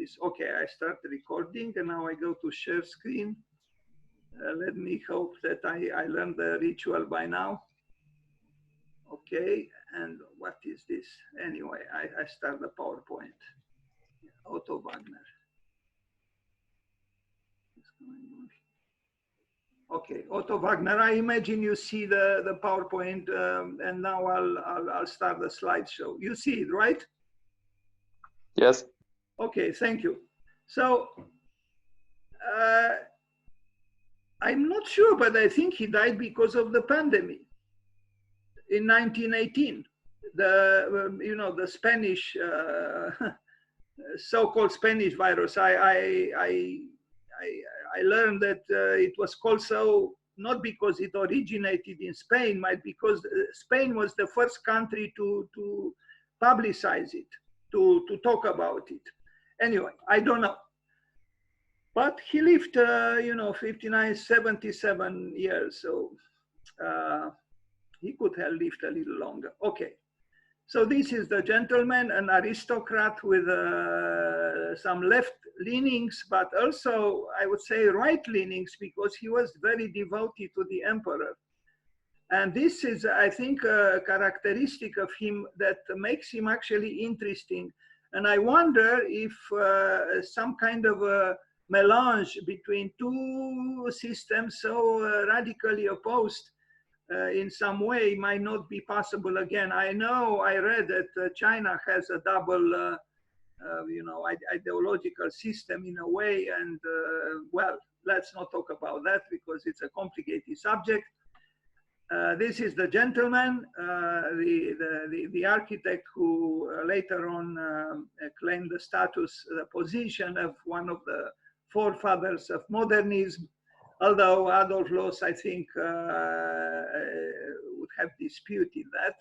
this. Okay, I start recording and now I go to share screen. Let me hope that I learned the ritual by now. Okay, and what is this? Anyway, I start the PowerPoint. Otto Wagner. Okay, Otto Wagner, I imagine you see the PowerPoint, and now I'll start the slideshow. You see it, right? Yes. Okay, thank you. So, I'm not sure, but I think he died because of the pandemic in 1918. The Spanish, so-called Spanish virus. I learned that it was called so not because it originated in Spain, but because Spain was the first country to publicize it, to talk about it. Anyway, I don't know. But he lived, 59, 77 years, so he could have lived a little longer. Okay, so this is the gentleman, an aristocrat with some left leanings, but also, I would say, right leanings, because he was very devoted to the emperor. And this is, I think, a characteristic of him that makes him actually interesting. And I wonder if some kind of a melange between two systems so radically opposed in some way might not be possible again. I know I read that China has a double, ideological system in a way, and well, let's not talk about that because it's a complicated subject. This is the gentleman, the architect who later on claimed the status, the position of one of the forefathers of modernism, although Adolf Loos, I think, would have disputed that.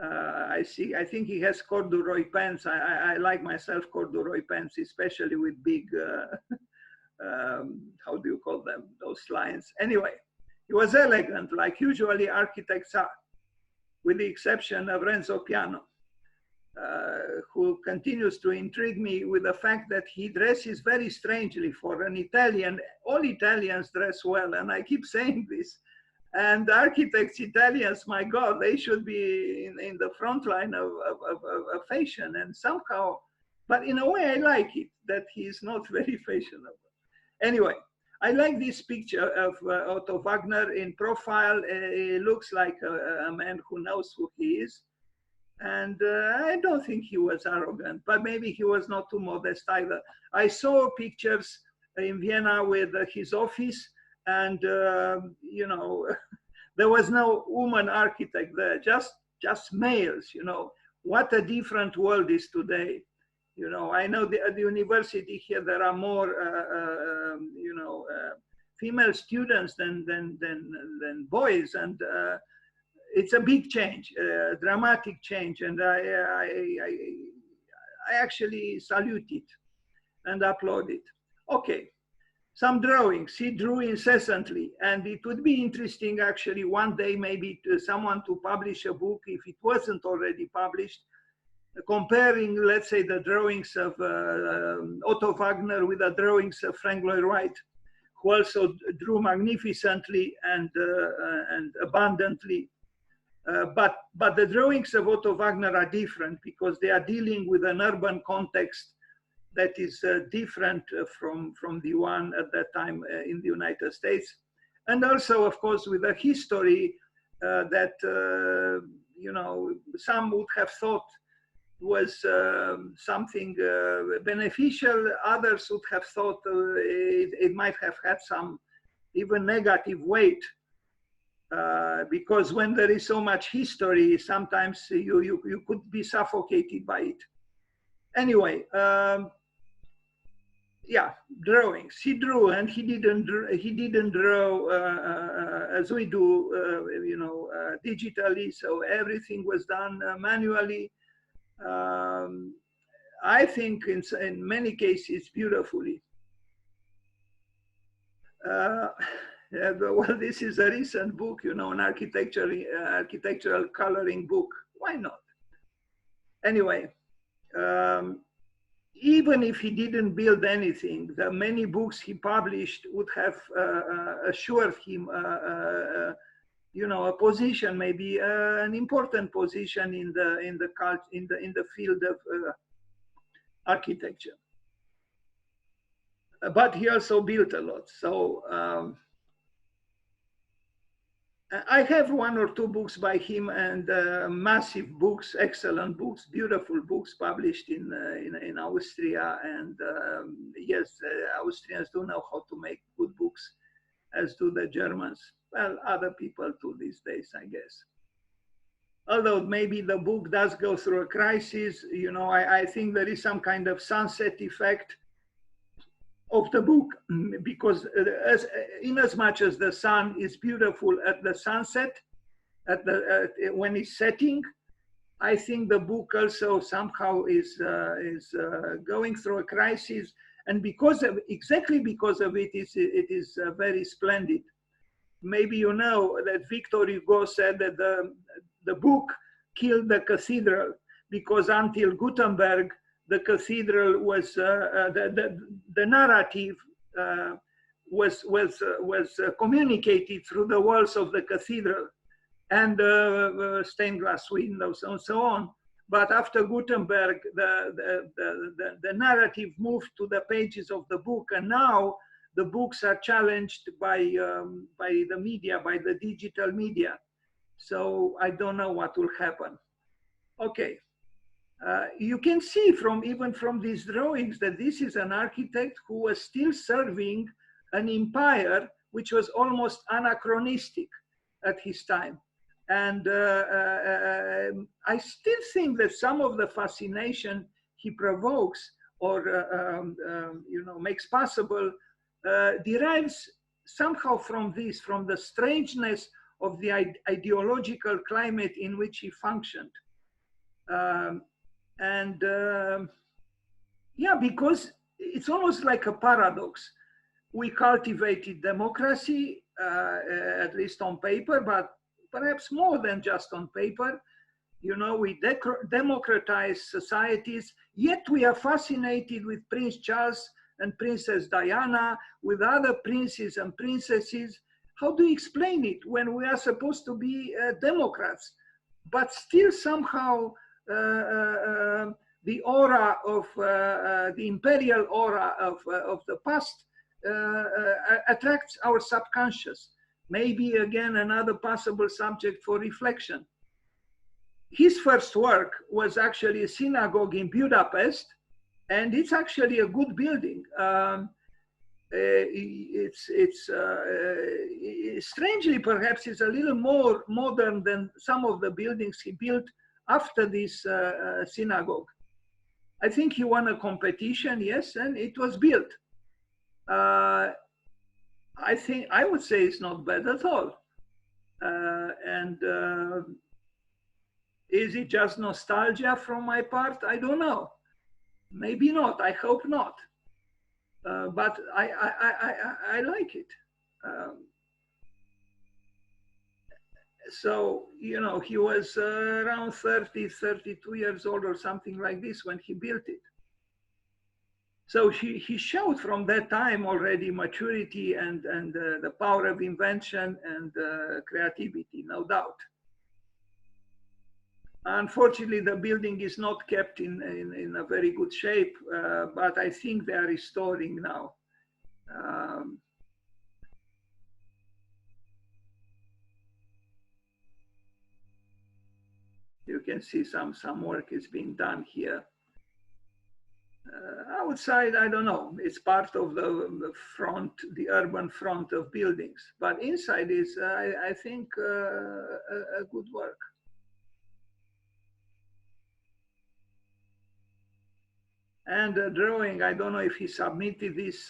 I think he has corduroy pants. I like myself corduroy pants, especially with big, how do you call them, those lines. Anyway, he was elegant, like usually architects are, with the exception of Renzo Piano, who continues to intrigue me with the fact that he dresses very strangely for an Italian. All Italians dress well, and I keep saying this. And architects, Italians, my God, they should be in the front line of fashion. And somehow, but in a way, I like it, that he is not very fashionable. Anyway, I like this picture of Otto Wagner in profile. He looks like a man who knows who he is. And I don't think he was arrogant, but maybe he was not too modest either. I saw pictures in Vienna with his office, and there was no woman architect there, just males. What a different world is today. I know at the university here there are more female students than boys, and it's a big change, dramatic change, and I actually salute it and applaud it. Okay. Some drawings. He drew incessantly, and it would be interesting actually one day maybe someone to publish a book, if it wasn't already published, comparing, let's say, the drawings of Otto Wagner with the drawings of Frank Lloyd Wright, who also drew magnificently and abundantly. But the drawings of Otto Wagner are different because they are dealing with an urban context that is different from the one at that time in the United States. And also, of course, with a history that, some would have thought was something beneficial. Others would have thought it might have had some even negative weight. Because when there is so much history, sometimes you could be suffocated by it. Anyway, yeah, drawings. He drew, and he didn't draw as we do, digitally. So everything was done manually. I think in many cases beautifully. Well, this is a recent book, an architectural coloring book. Why not? Anyway. even if he didn't build anything, the many books he published would have assured him, you know, a position, maybe an important position in the field of architecture. But he also built a lot. So I have one or two books by him, and massive books, excellent books, beautiful books published in Austria. And yes, Austrians do know how to make good books, as do the Germans. Well, other people too these days, I guess. Although maybe the book does go through a crisis, you know, I think there is some kind of sunset effect of the book, because in as much as the sun is beautiful at the sunset, when it's setting, I think the book also somehow is going through a crisis, and exactly because of it is very splendid. Maybe you know that Victor Hugo said that the book killed the cathedral, because until Gutenberg, the cathedral was the narrative was communicated through the walls of the cathedral and stained glass windows and so on. But after Gutenberg, the narrative moved to the pages of the book, and now the books are challenged by the media, by the digital media. So I don't know what will happen. Okay. You can see even from these drawings that this is an architect who was still serving an empire which was almost anachronistic at his time. And I still think that some of the fascination he provokes or you know, makes possible derives somehow from the strangeness of the ideological climate in which he functioned. Yeah, because it's almost like a paradox. We cultivated democracy, at least on paper, but perhaps more than just on paper. You know, we democratized societies, yet we are fascinated with Prince Charles and Princess Diana, with other princes and princesses. How do you explain it when we are supposed to be Democrats, but still somehow the aura of the imperial aura of the past attracts our subconscious? Maybe again another possible subject for reflection. His first work was actually a synagogue in Budapest, and it's actually a good building. Strangely, perhaps, it's a little more modern than some of the buildings he built after this synagogue. I think he won a competition, yes, and it was built. I would say it's not bad at all. Is it just nostalgia from my part? I don't know. Maybe not. I hope not. But I like it. So, you know, he was around 30, 32 years old or something like this when he built it. So he showed from that time already maturity and the power of invention and creativity, no doubt. Unfortunately, the building is not kept in a very good shape, but I think they are restoring now. You can see some work is being done here. Outside, I don't know, it's part of the front, the urban front of buildings, but inside is, I think, a good work. And the drawing, I don't know if he submitted this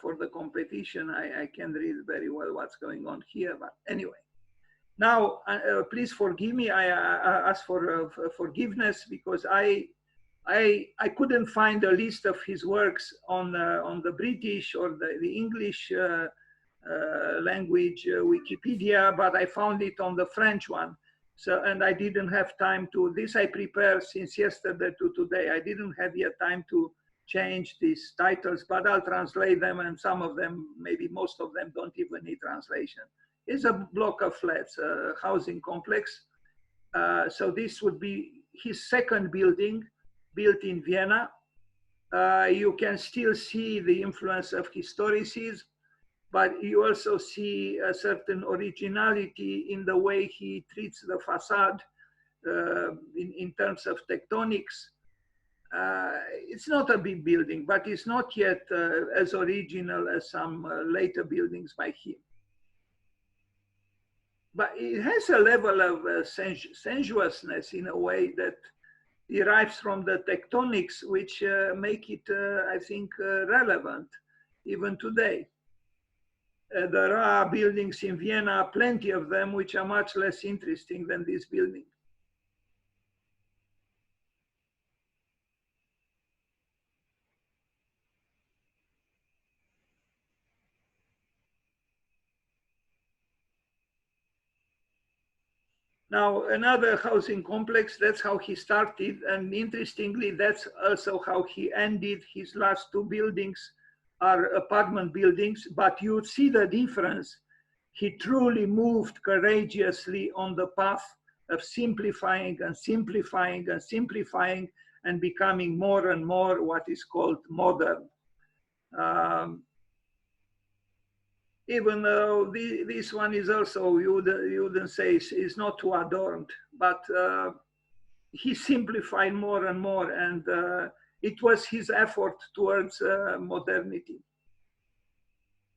for the competition. I can't read very well what's going on here, but anyway. Now, please forgive me. I ask for forgiveness because I couldn't find a list of his works on the British or the English language Wikipedia, but I found it on the French one. So, and I didn't have time to, this I prepared since yesterday to today. I didn't have yet time to changed these titles, but I'll translate them, and some of them, maybe most of them, don't even need translation. It's a block of flats, a housing complex. So this would be his second building, built in Vienna. You can still see the influence of historicism, but you also see a certain originality in the way he treats the facade in terms of tectonics. It's not a big building, but it's not yet as original as some later buildings by him. But it has a level of sensuousness in a way that derives from the tectonics, which make it, I think, relevant even today. There are buildings in Vienna, plenty of them, which are much less interesting than this building. Now, another housing complex, that's how he started. And interestingly, that's also how he ended. His last two buildings are apartment buildings, but you see the difference. He truly moved courageously on the path of simplifying and simplifying and simplifying and becoming more and more what is called modern. Even though this one is also, you wouldn't say is not too adorned, but he simplified more and more, and it was his effort towards modernity.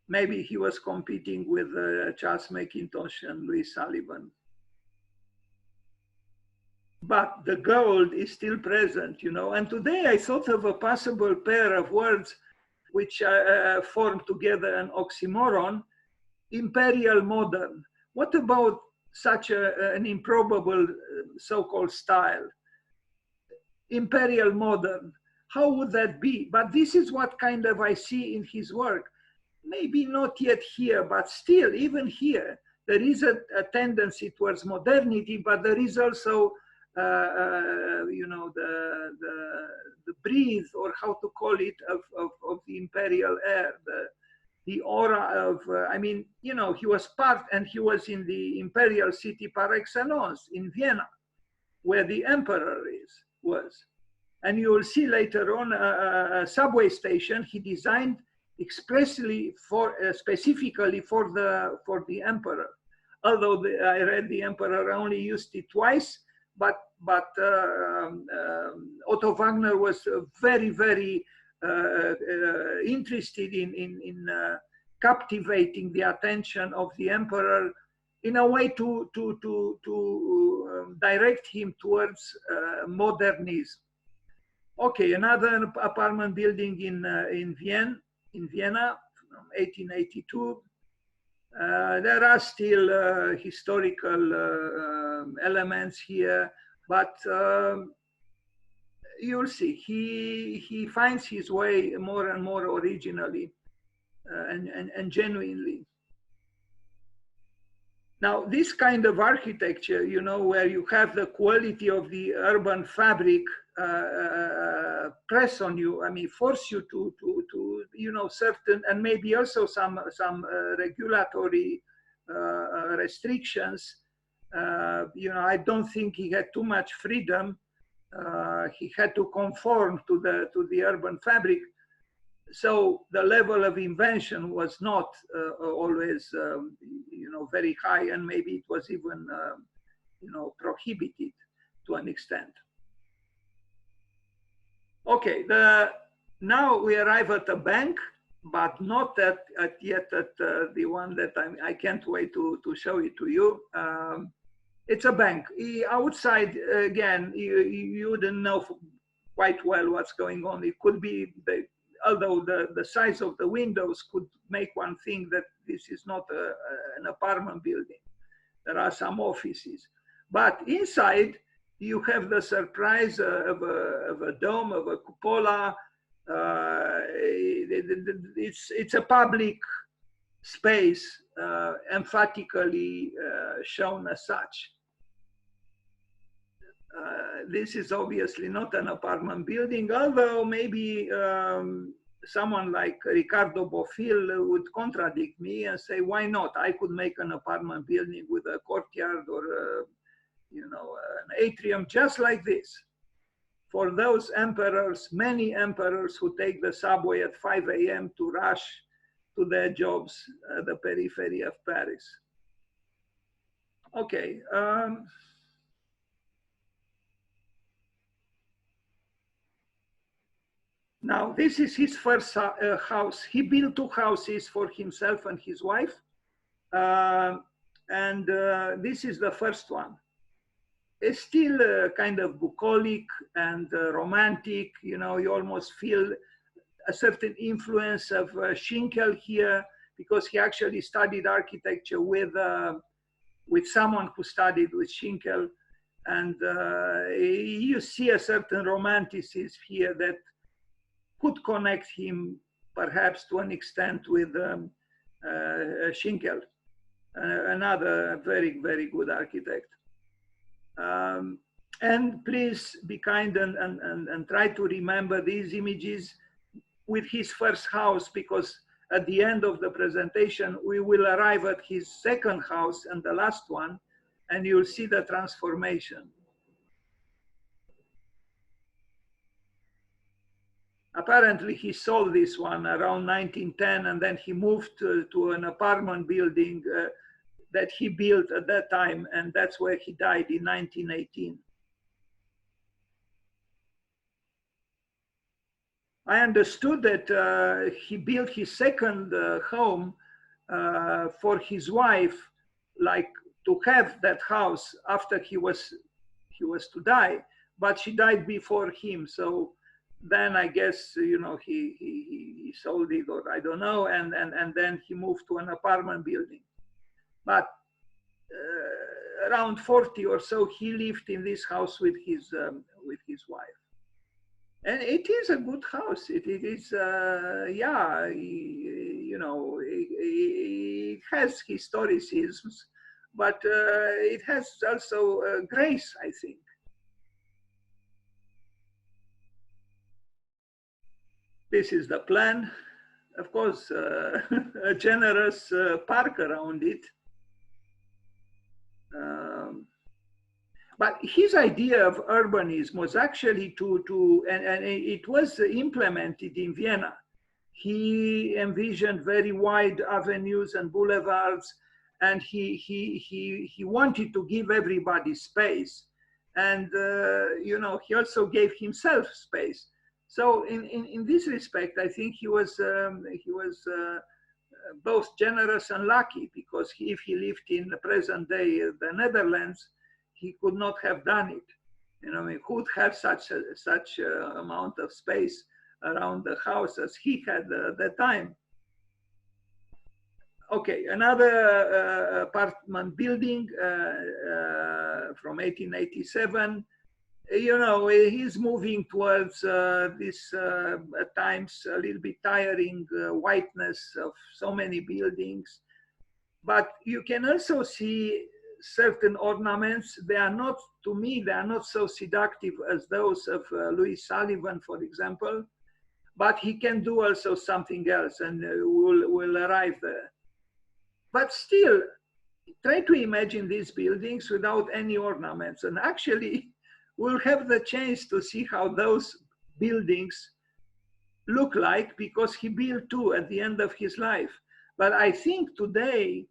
Maybe he was competing with Charles McIntosh and Louis Sullivan. But the gold is still present, you know. And today I thought of a possible pair of words which form together an oxymoron: imperial modern. What about such an improbable so-called style? Imperial modern. How would that be? But this is what kind of I see in his work. Maybe not yet here, but still, even here, there is a tendency towards modernity, but there is also, you know, the breeze, or how to call it, of the imperial air, the aura of, I mean, you know, he was part, and he was in the imperial city par excellence, in Vienna, where the emperor was. And you will see later on a subway station he designed expressly for, specifically for the emperor. Although I read the emperor only used it twice, but Otto Wagner was very, very interested in captivating the attention of the emperor in a way to direct him towards modernism. Okay, another apartment building in Vienna, from 1882. There are still historical elements here, but you'll see he finds his way more and more originally and genuinely. Now, this kind of architecture, you know, where you have the quality of the urban fabric press on you, I mean, force you to you know, certain, and maybe also some regulatory restrictions. You know, I don't think he had too much freedom. He had to conform to the urban fabric. So the level of invention was not always, you know, very high, and maybe it was even, you know, prohibited to an extent. Okay, now we arrive at a bank, but not yet at the one that I can't wait to show it to you. It's a bank. Outside, again, you wouldn't know quite well what's going on. It could be, although the size of the windows could make one think that this is not an apartment building. There are some offices. But inside, you have the surprise of a dome, of a cupola. It's a public space, emphatically shown as such. This is obviously not an apartment building, although maybe someone like Ricardo Bofill would contradict me and say, why not? I could make an apartment building with a courtyard or you know, an atrium just like this. For those emperors, many emperors who take the subway at 5 a.m. to rush to their jobs at the periphery of Paris. Okay. Now, this is his first house. He built 2 houses for himself and his wife. This is the first one. It's still kind of bucolic and romantic. You know, you almost feel a certain influence of Schinkel here, because he actually studied architecture with someone who studied with Schinkel. And you see a certain romanticism here that could connect him perhaps to an extent with Schinkel, another very, very good architect. And please be kind and try to remember these images with his first house, because at the end of the presentation, we will arrive at his second house and the last one, and you'll see the transformation. Apparently, he sold this one around 1910, and then he moved to an apartment building that he built at that time, and that's where he died in 1918. I understood that he built his second home for his wife, like to have that house after he was to die, but she died before him. So then I guess, you know, he sold it, or I don't know, and then he moved to an apartment building. But around 40 or so, he lived in this house with his wife. And it is a good house. It is, yeah, you know, it has historicisms, but it has also grace, I think. This is the plan. Of course, a generous park around it. But his idea of urbanism was actually and it was implemented in Vienna. He envisioned very wide avenues and boulevards, and he wanted to give everybody space. And, you know, he also gave himself space. So in this respect, I think he was both generous and lucky, because if he lived in the present day, the Netherlands, he could not have done it. You know, he could have such amount of space around the house as he had at that time. Okay, another apartment building from 1887. You know, he's moving towards this, at times, a little bit tiring whiteness of so many buildings. But you can also see certain ornaments. They are not, to me, they are not so seductive as those of Louis Sullivan, for example. But he can do also something else, and we'll arrive there. But still, try to imagine these buildings without any ornaments, and actually, we'll have the chance to see how those buildings look like, because he built 2 at the end of his life. But I think today,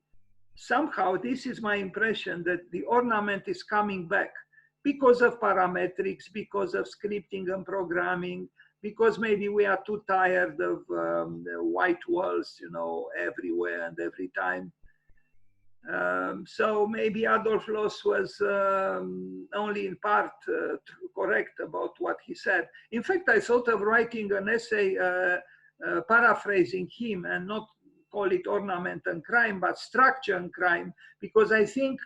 somehow, this is my impression, that the ornament is coming back because of parametrics, because of scripting and programming, because maybe we are too tired of white walls, you know, everywhere and every time. So maybe Adolf Loos was only in part correct about what he said. In fact, I thought of writing an essay paraphrasing him, and not call it ornament and crime, but structure and crime, because I think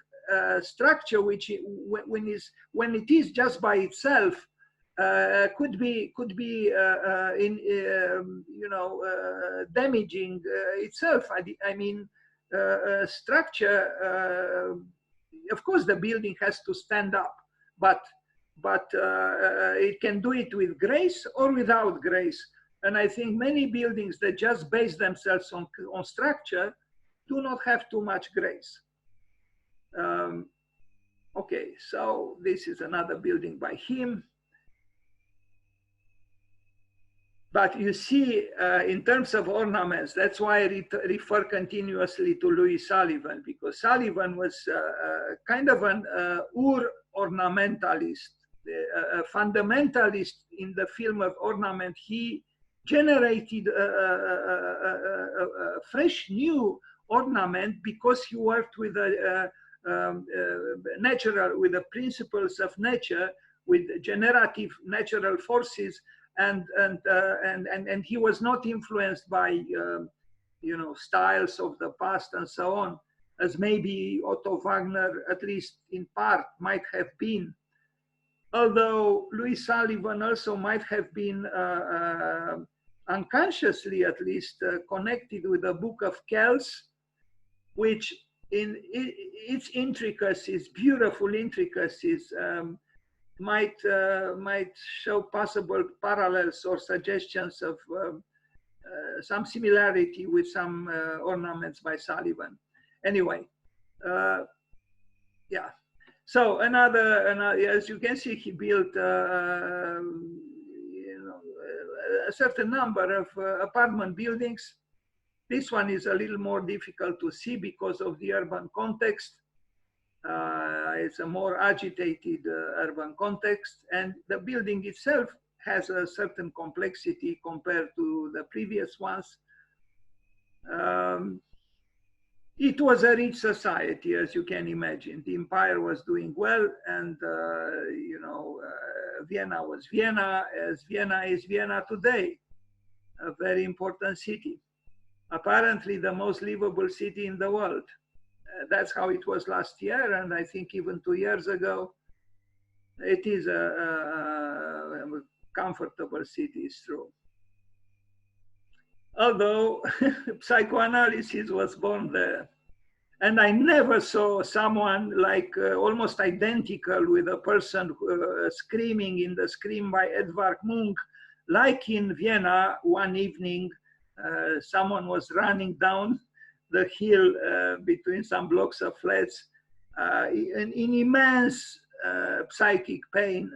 structure, which when it is just by itself, could be you know, damaging itself. I mean, structure, of course, the building has to stand up, but but it can do it with grace or without grace. And I think many buildings that just base themselves on structure do not have too much grace. Okay, so this is another building by him. But you see, in terms of ornaments, that's why I refer continuously to Louis Sullivan, because Sullivan was kind of an ornamentalist, a fundamentalist in the field of ornament. He generated a fresh new ornament because he worked with natural, with the principles of nature, with generative natural forces. And he was not influenced by you know, styles of the past and so on, as maybe Otto Wagner, at least in part, might have been. Although Louis Sullivan also might have been unconsciously, at least, connected with the Book of Kells, which in its intricacies, beautiful intricacies, might show possible parallels or suggestions of some similarity with some ornaments by Sullivan. Anyway, yeah. So another, as you can see, he built you know, a certain number of apartment buildings. This one is a little more difficult to see because of the urban context. It's a more agitated urban context, and the building itself has a certain complexity compared to the previous ones. It was a rich society, as you can imagine. The empire was doing well, and you know, Vienna was Vienna, as Vienna is Vienna today, a very important city. Apparently the most livable city in the world. That's how it was last year, and I think even 2 years ago. It is a comfortable city, it's true. Although psychoanalysis was born there. And I never saw someone like almost identical with a person screaming in the Scream by Edvard Munch, like in Vienna one evening, someone was running down the hill between some blocks of flats in immense psychic pain,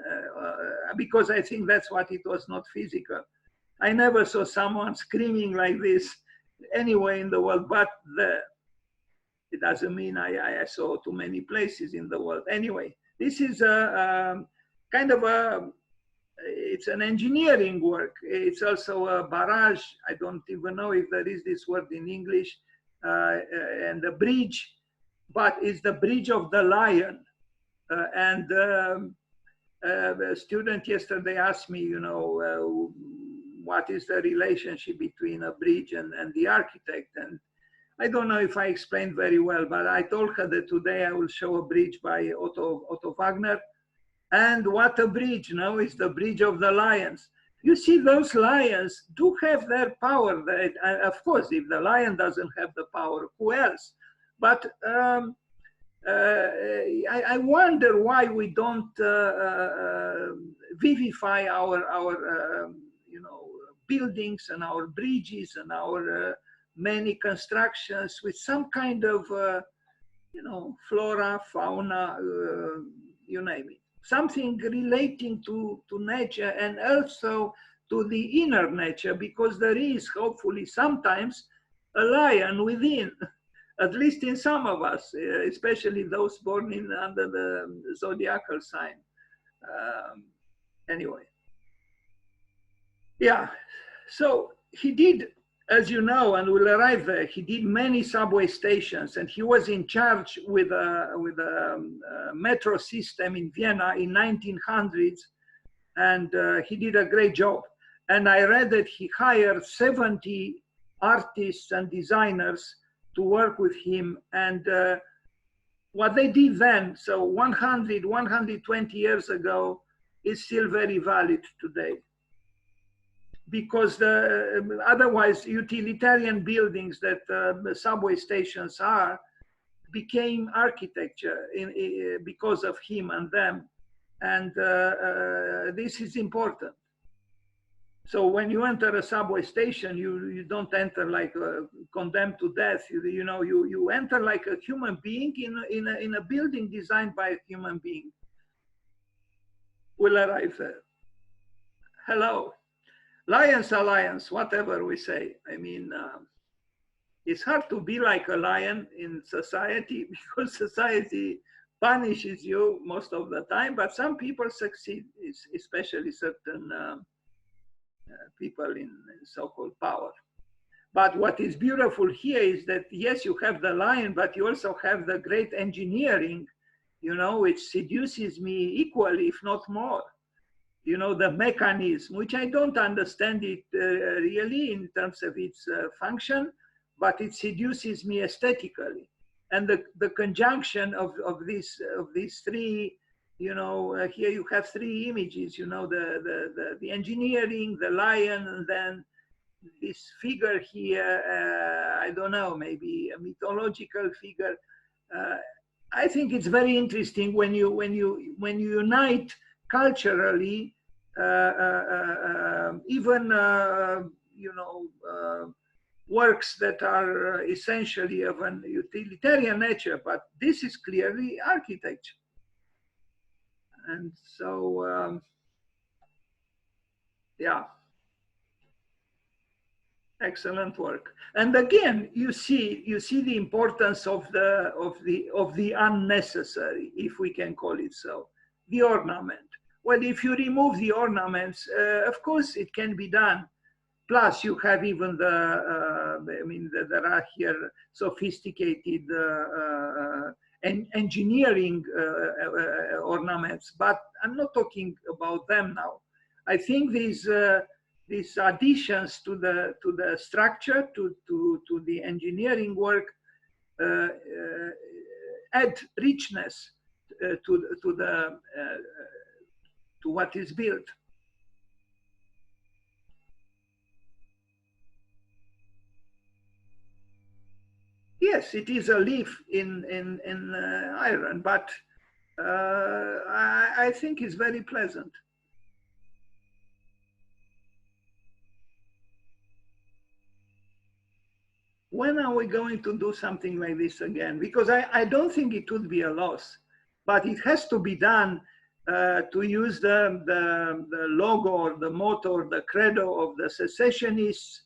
because I think that's what it was, not physical. I never saw someone screaming like this anywhere in the world but there. It doesn't mean I saw too many places in the world. Anyway, this is a kind of it's an engineering work. It's also a barrage. I don't even know if there is this word in English, and the bridge, but it's the Bridge of the Lion. A student yesterday asked me, you know, what is the relationship between a bridge and the architect? And I don't know if I explained very well, but I told her that today I will show a bridge by Otto Wagner. And what a bridge, no? It's the Bridge of the Lions. You see, those lions do have their power. Of course, if the lion doesn't have the power, who else? But I wonder why we don't vivify our you know, buildings and our bridges and our many constructions with some kind of you know, flora, fauna, you name it. Something relating to nature and also to the inner nature, because there is hopefully sometimes a lion within, at least in some of us, especially those born in under the zodiacal sign. Anyway, yeah, so he did, as you know, and we'll arrive there, he did many subway stations, and he was in charge with a metro system in Vienna in 1900s, and he did a great job. And I read that he hired 70 artists and designers to work with him, and what they did then, so 100, 120 years ago, is still very valid today. Because otherwise utilitarian buildings that subway stations are became architecture because of him and them. And this is important. So when you enter a subway station, you don't enter like condemned to death. You enter like a human being in a building designed by a human being. Will arrive there. Hello, Lions Alliance, whatever we say. I mean, it's hard to be like a lion in society because society punishes you most of the time, but some people succeed, especially certain people in so-called power. But what is beautiful here is that, yes, you have the lion, but you also have the great engineering, which seduces me equally, if not more. The mechanism, which I don't understand it really in terms of its function, but it seduces me aesthetically. And the conjunction of these three, here you have three images, the engineering, the lion, and then this figure here, I don't know, maybe a mythological figure. I think it's very interesting when you unite culturally, even works that are essentially of an utilitarian nature, but this is clearly architecture. And so, yeah, excellent work. And again, you see the importance of the unnecessary, if we can call it so, the ornament. Well, if you remove the ornaments, of course it can be done. Plus, you have even there are here sophisticated engineering ornaments, but I'm not talking about them now. I think these additions to the structure, to the engineering work, add richness to what is built. Yes, it is a leaf in iron, but I think it's very pleasant. When are we going to do something like this again? Because I don't think it would be a loss, but it has to be done to use the logo or the motto or the credo of the secessionists.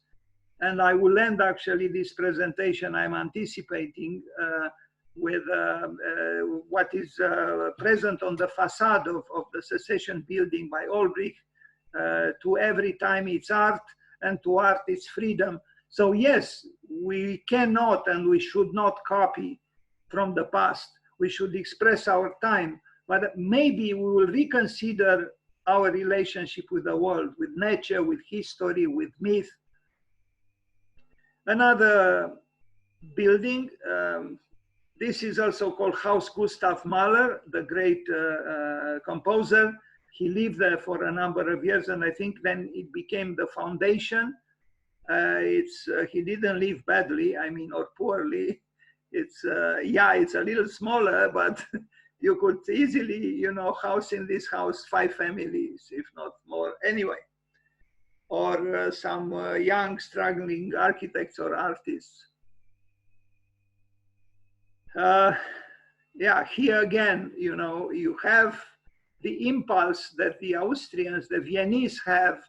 And I will end actually this presentation I'm anticipating with what is present on the facade of the secession building by Ulbricht, to every time it's art, and to art it's freedom. So yes, we cannot and we should not copy from the past. We should express our time, but maybe we will reconsider our relationship with the world, with nature, with history, with myth. Another building, this is also called Haus Gustav Mahler, the great composer. He lived there for a number of years, and I think then it became the foundation. He didn't live badly, I mean, or poorly. It's it's a little smaller, but you could easily, house in this house 5 families, if not more. Anyway, or some young struggling architects or artists. Here again, you have the impulse that the Austrians, the Viennese have,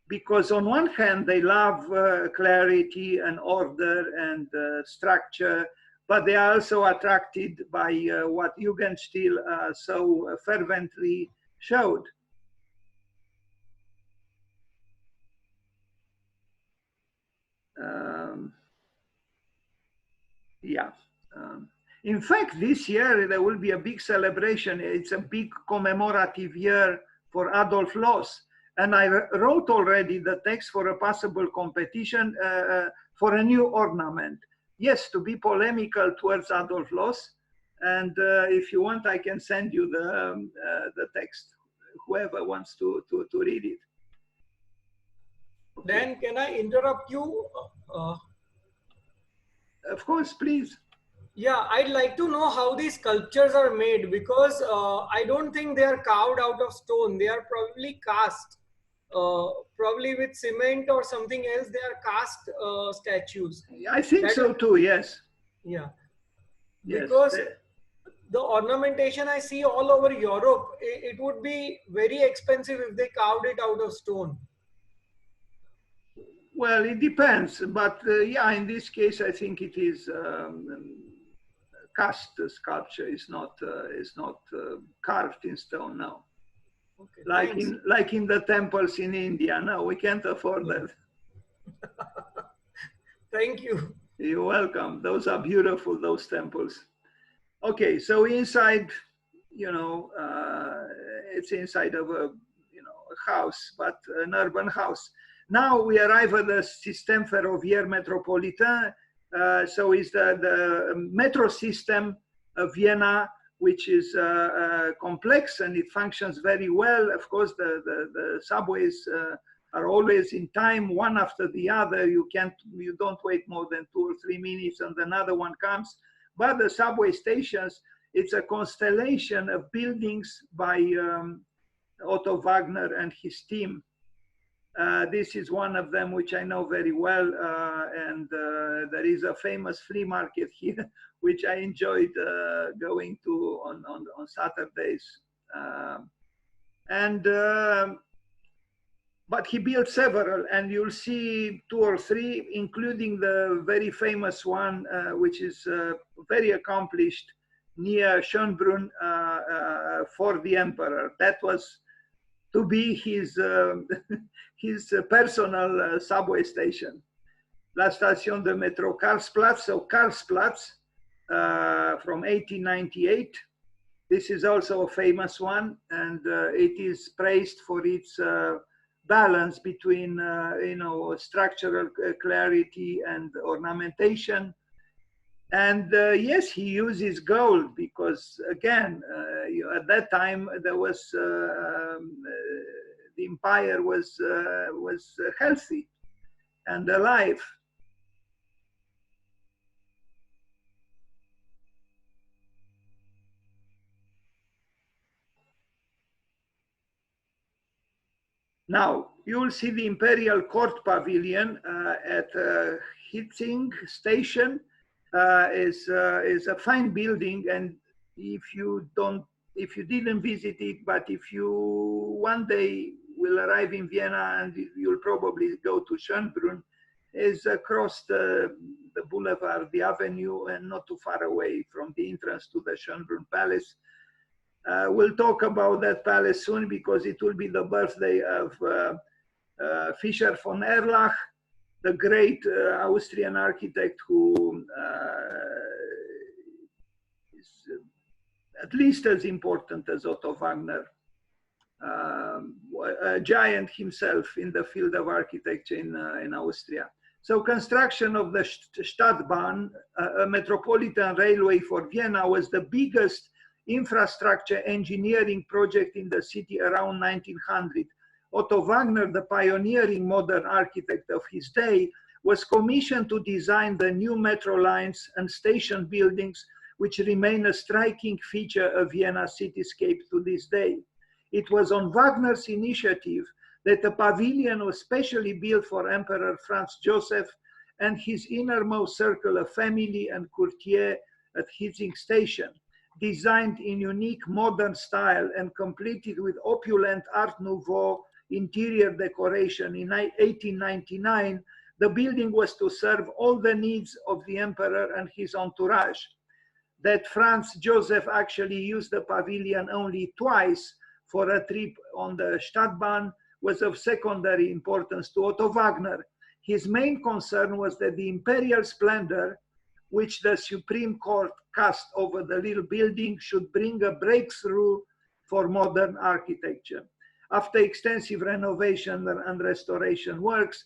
because on one hand, they love clarity and order and structure, but they are also attracted by what Jugendstil so fervently showed. In fact, this year there will be a big celebration. It's a big commemorative year for Adolf Loos. And I wrote already the text for a possible competition for a new ornament. Yes, to be polemical towards Adolf Loos. And if you want, I can send you the text, whoever wants to read it. Okay. Dan, can I interrupt you? Of course, please. Yeah, I'd like to know how these sculptures are made, because I don't think they are carved out of stone. They are probably cast, probably with cement or something else. They are cast statues. I think That so too. Yes. yeah, Yes. because the ornamentation I see all over Europe, it would be very expensive if they carved it out of stone. Well, it depends, but yeah, in this case, I think it is cast sculpture. Is not carved in stone. No, Okay, like thanks. in the temples in India. No, we can't afford Yeah. that. Thank you. You're welcome. Those are beautiful. Those temples. Okay, so inside, you know, it's inside of a a house, but an urban house. Now we arrive at the Système Ferroviaire Métropolitain. So it's the metro system of Vienna, which is complex and it functions very well. Of course, the subways are always in time, one after the other. You don't wait more than 2 or 3 minutes and another one comes. But the subway stations, it's a constellation of buildings by Otto Wagner and his team. This is one of them, which I know very well. And there is a famous flea market here, which I enjoyed going to on Saturdays. But he built several, and you'll see 2 or 3, including the very famous one, which is very accomplished near Schönbrunn for the emperor. That was to be his his personal subway station. La Station de Metro Karlsplatz, so Karlsplatz from 1898. This is also a famous one, and it is praised for its balance between structural clarity and ornamentation. And yes, he uses gold because again, at that time there was the empire was healthy and alive. Now, you will see the Imperial Court Pavilion at Hietzing Station. Is a fine building, and if you didn't visit it, but if you one day will arrive in Vienna and you'll probably go to Schönbrunn, is across the boulevard, the avenue, and not too far away from the entrance to the Schönbrunn Palace. We'll talk about that palace soon because it will be the birthday of Fischer von Erlach, the great Austrian architect who is at least as important as Otto Wagner, a giant himself in the field of architecture in Austria. So construction of the Stadtbahn, a metropolitan railway for Vienna, was the biggest infrastructure engineering project in the city around 1900. Otto Wagner, the pioneering modern architect of his day, was commissioned to design the new metro lines and station buildings, which remain a striking feature of Vienna cityscape to this day. It was on Wagner's initiative that a pavilion was specially built for Emperor Franz Joseph and his innermost circle of family and courtier at Hietzing Station. Designed in unique modern style and completed with opulent Art Nouveau interior decoration in 1899, the building was to serve all the needs of the emperor and his entourage. That Franz Joseph actually used the pavilion only twice for a trip on the Stadtbahn was of secondary importance to Otto Wagner. His main concern was that the imperial splendor which the Supreme Court cast over the little building should bring a breakthrough for modern architecture. After extensive renovation and restoration works,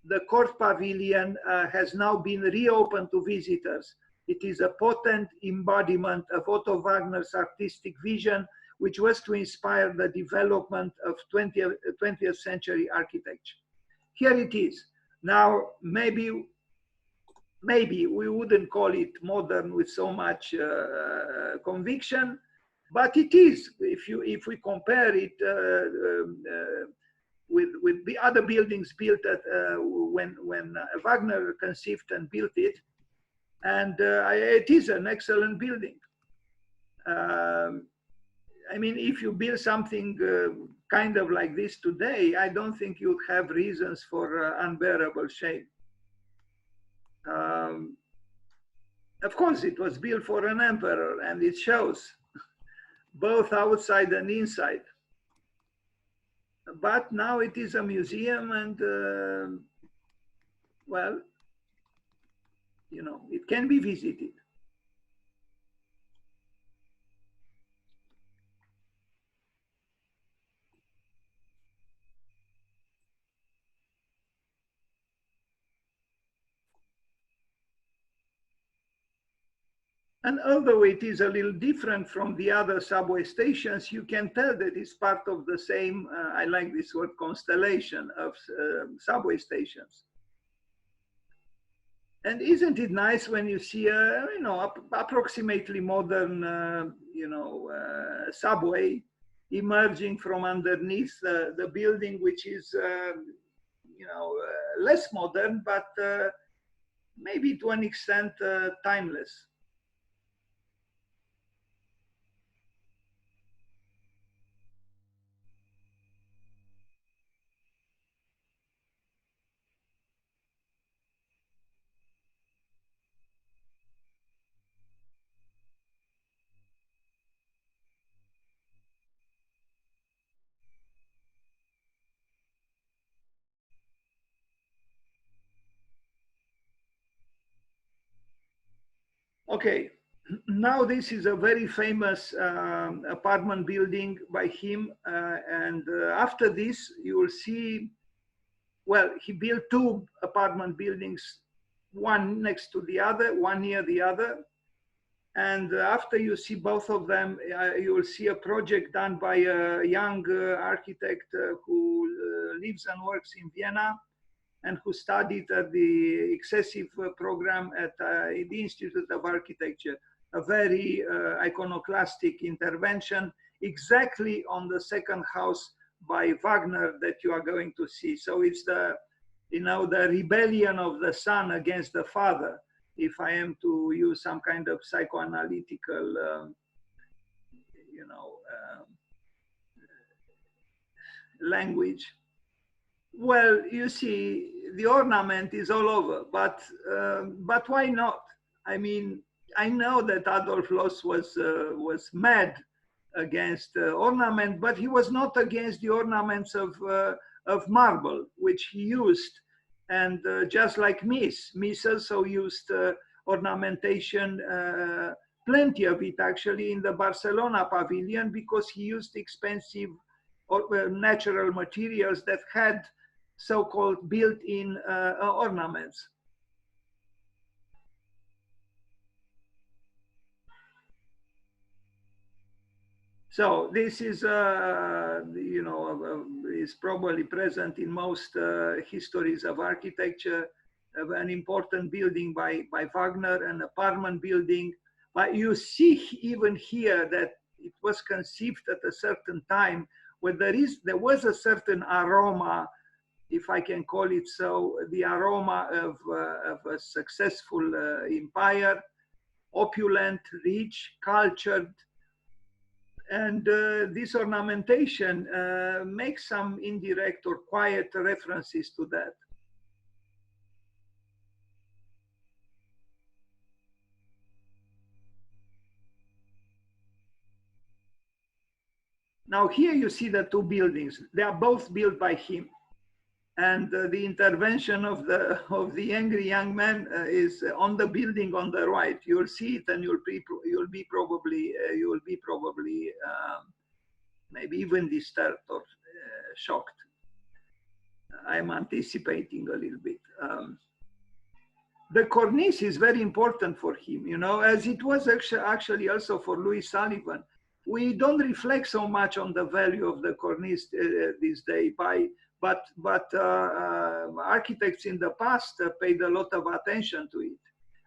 the court pavilion has now been reopened to visitors. It is a potent embodiment of Otto Wagner's artistic vision, which was to inspire the development of 20th century architecture. Here it is. Now, maybe maybe we wouldn't call it modern with so much conviction, but it is. If we compare it with the other buildings built at when Wagner conceived and built it, and it is an excellent building. I mean, if you build something kind of like this today, I don't think you'd have reasons for unbearable shame. Of course, it was built for an emperor, and it shows both outside and inside. But now it is a museum, and well, you know, it can be visited. And although it is a little different from the other subway stations, you can tell that it's part of the same, I like this word, constellation of subway stations. And isn't it nice when you see a, you know, approximately modern, you know, subway emerging from underneath the building, which is, you know, less modern, but maybe to an extent timeless. Okay, now this is a very famous apartment building by him. And after this, you will see, well, he built two apartment buildings, one next to the other, one near the other. And after you see both of them, you will see a project done by a young architect who lives and works in Vienna, and who studied at the excessive program at the Institute of Architecture, a very iconoclastic intervention exactly on the second house by Wagner that you are going to see. So it's the, you know, the rebellion of the son against the father, if I am to use some kind of psychoanalytical, you know, language. Well, you see, the ornament is all over, but why not? I mean, I know that Adolf Loos was mad against ornament, but he was not against the ornaments of marble, which he used. And just like Mies also used ornamentation, plenty of it actually in the Barcelona pavilion, because he used expensive natural materials that had so-called built-in ornaments. So this is, you know, is probably present in most histories of architecture, of an important building by Wagner, an apartment building. But you see even here that it was conceived at a certain time where there was a certain aroma, if I can call it so, the aroma of a successful empire, opulent, rich, cultured. And this ornamentation makes some indirect or quiet references to that. Now here you see the two buildings. They are both built by him. And the intervention of the angry young man is on the building on the right. You'll see it, and you'll be probably maybe even disturbed or shocked. I'm anticipating a little bit. The cornice is very important for him, you know, as it was actually also for Louis Sullivan. We don't reflect so much on the value of the cornice this day, but architects in the past paid a lot of attention to it.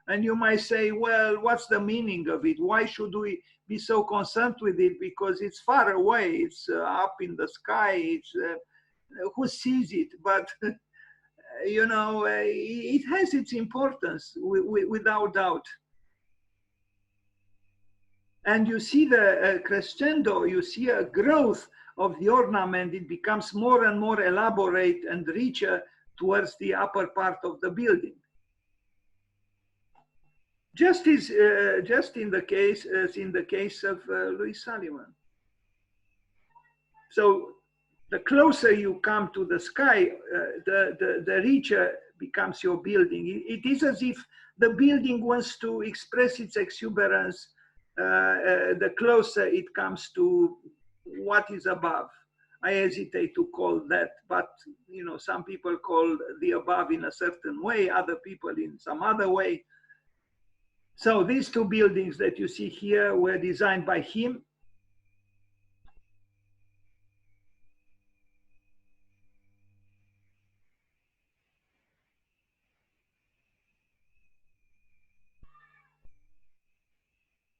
And you might say, well, what's the meaning of it? Why should we be so concerned with it? Because it's far away, it's up in the sky, it's, who sees it? But, you know, it has its importance, without doubt. And you see the crescendo, you see a growth of the ornament. It becomes more and more elaborate and richer towards the upper part of the building. Just in the case, as in the case of Louis Sullivan. So the closer you come to the sky, the richer becomes your building. It is as if the building wants to express its exuberance the closer it comes to what is above. I hesitate to call that, but you know, some people call the above in a certain way, other people in some other way. So these two buildings that you see here were designed by him.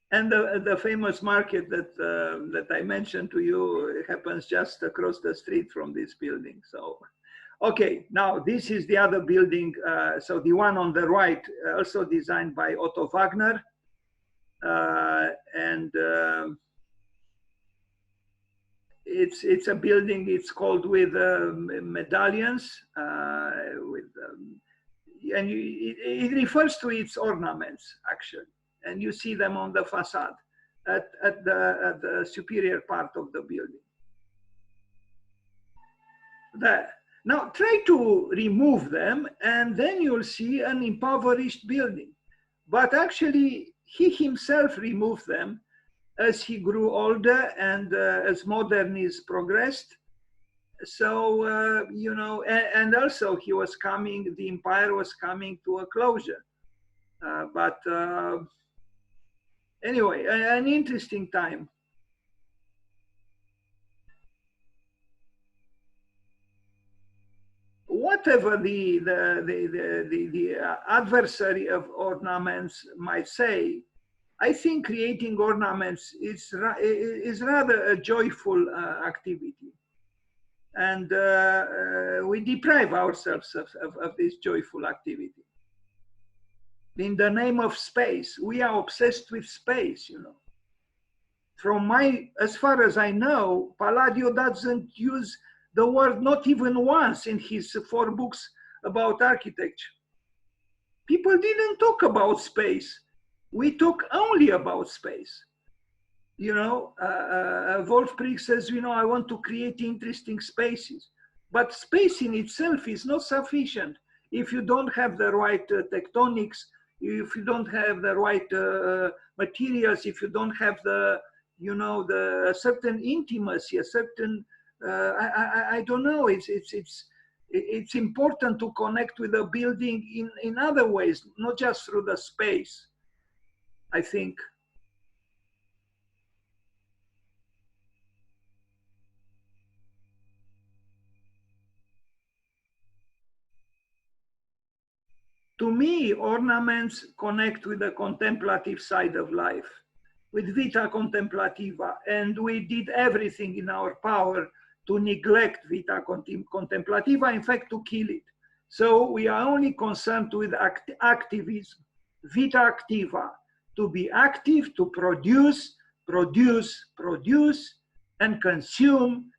And the famous market that I mentioned to you happens just across the street from this building. So, okay, now this is the other building. So the one on the right, also designed by Otto Wagner. It's a building, it's called with medallions, and it refers to its ornaments, actually. And you see them on the facade at the superior part of the building. There. Now try to remove them and then you'll see an impoverished building. But actually he himself removed them as he grew older and as modernism progressed. So, you know, and also he was coming, the empire was coming to a closure. Anyway, an interesting time. Whatever the adversary of ornaments might say, I think creating ornaments is rather a joyful activity. And we deprive ourselves of this joyful activity. In the name of space, we are obsessed with space, you know. As far as I know, Palladio doesn't use the word not even once in his 4 books about architecture. People didn't talk about space. We talk only about space. You know, Wolf-Prix says, you know, I want to create interesting spaces. But space in itself is not sufficient if you don't have the right tectonics, if you don't have the right materials, if you don't have the, you know, the certain intimacy, a certain, I don't know, it's important to connect with the building in other ways, not just through the space, I think. To me, ornaments connect with the contemplative side of life, with vita contemplativa, and we did everything in our power to neglect vita contemplativa, in fact, to kill it. So we are only concerned with activism, vita activa, to be active, to produce, and consume.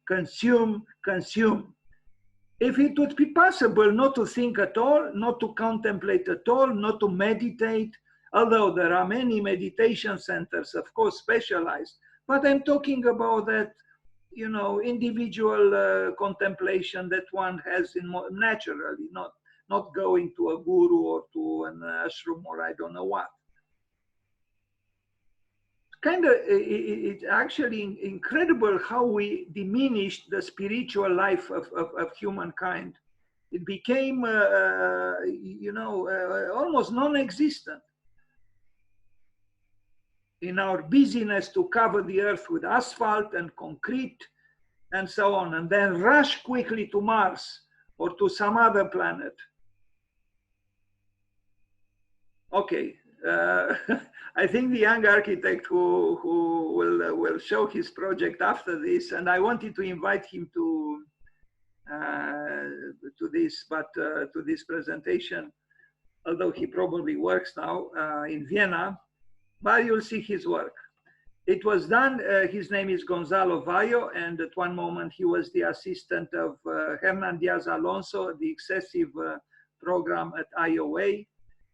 If it would be possible not to think at all, not to contemplate at all, not to meditate, although there are many meditation centers, of course, specialized, but I'm talking about that, you know, individual contemplation that one has naturally, not going to a guru or to an ashram or I don't know what. It's actually incredible how we diminished the spiritual life of humankind. It became, you know, almost non-existent. In our busyness to cover the earth with asphalt and concrete and so on, and then rush quickly to Mars or to some other planet. Okay. I think the young architect who will show his project after this, and I wanted to invite him to this presentation, although he probably works now in Vienna, but you'll see his work. It was done, his name is Gonzalo Vallo, and at one moment he was the assistant of Hernan Diaz Alonso, the excessive program at IOA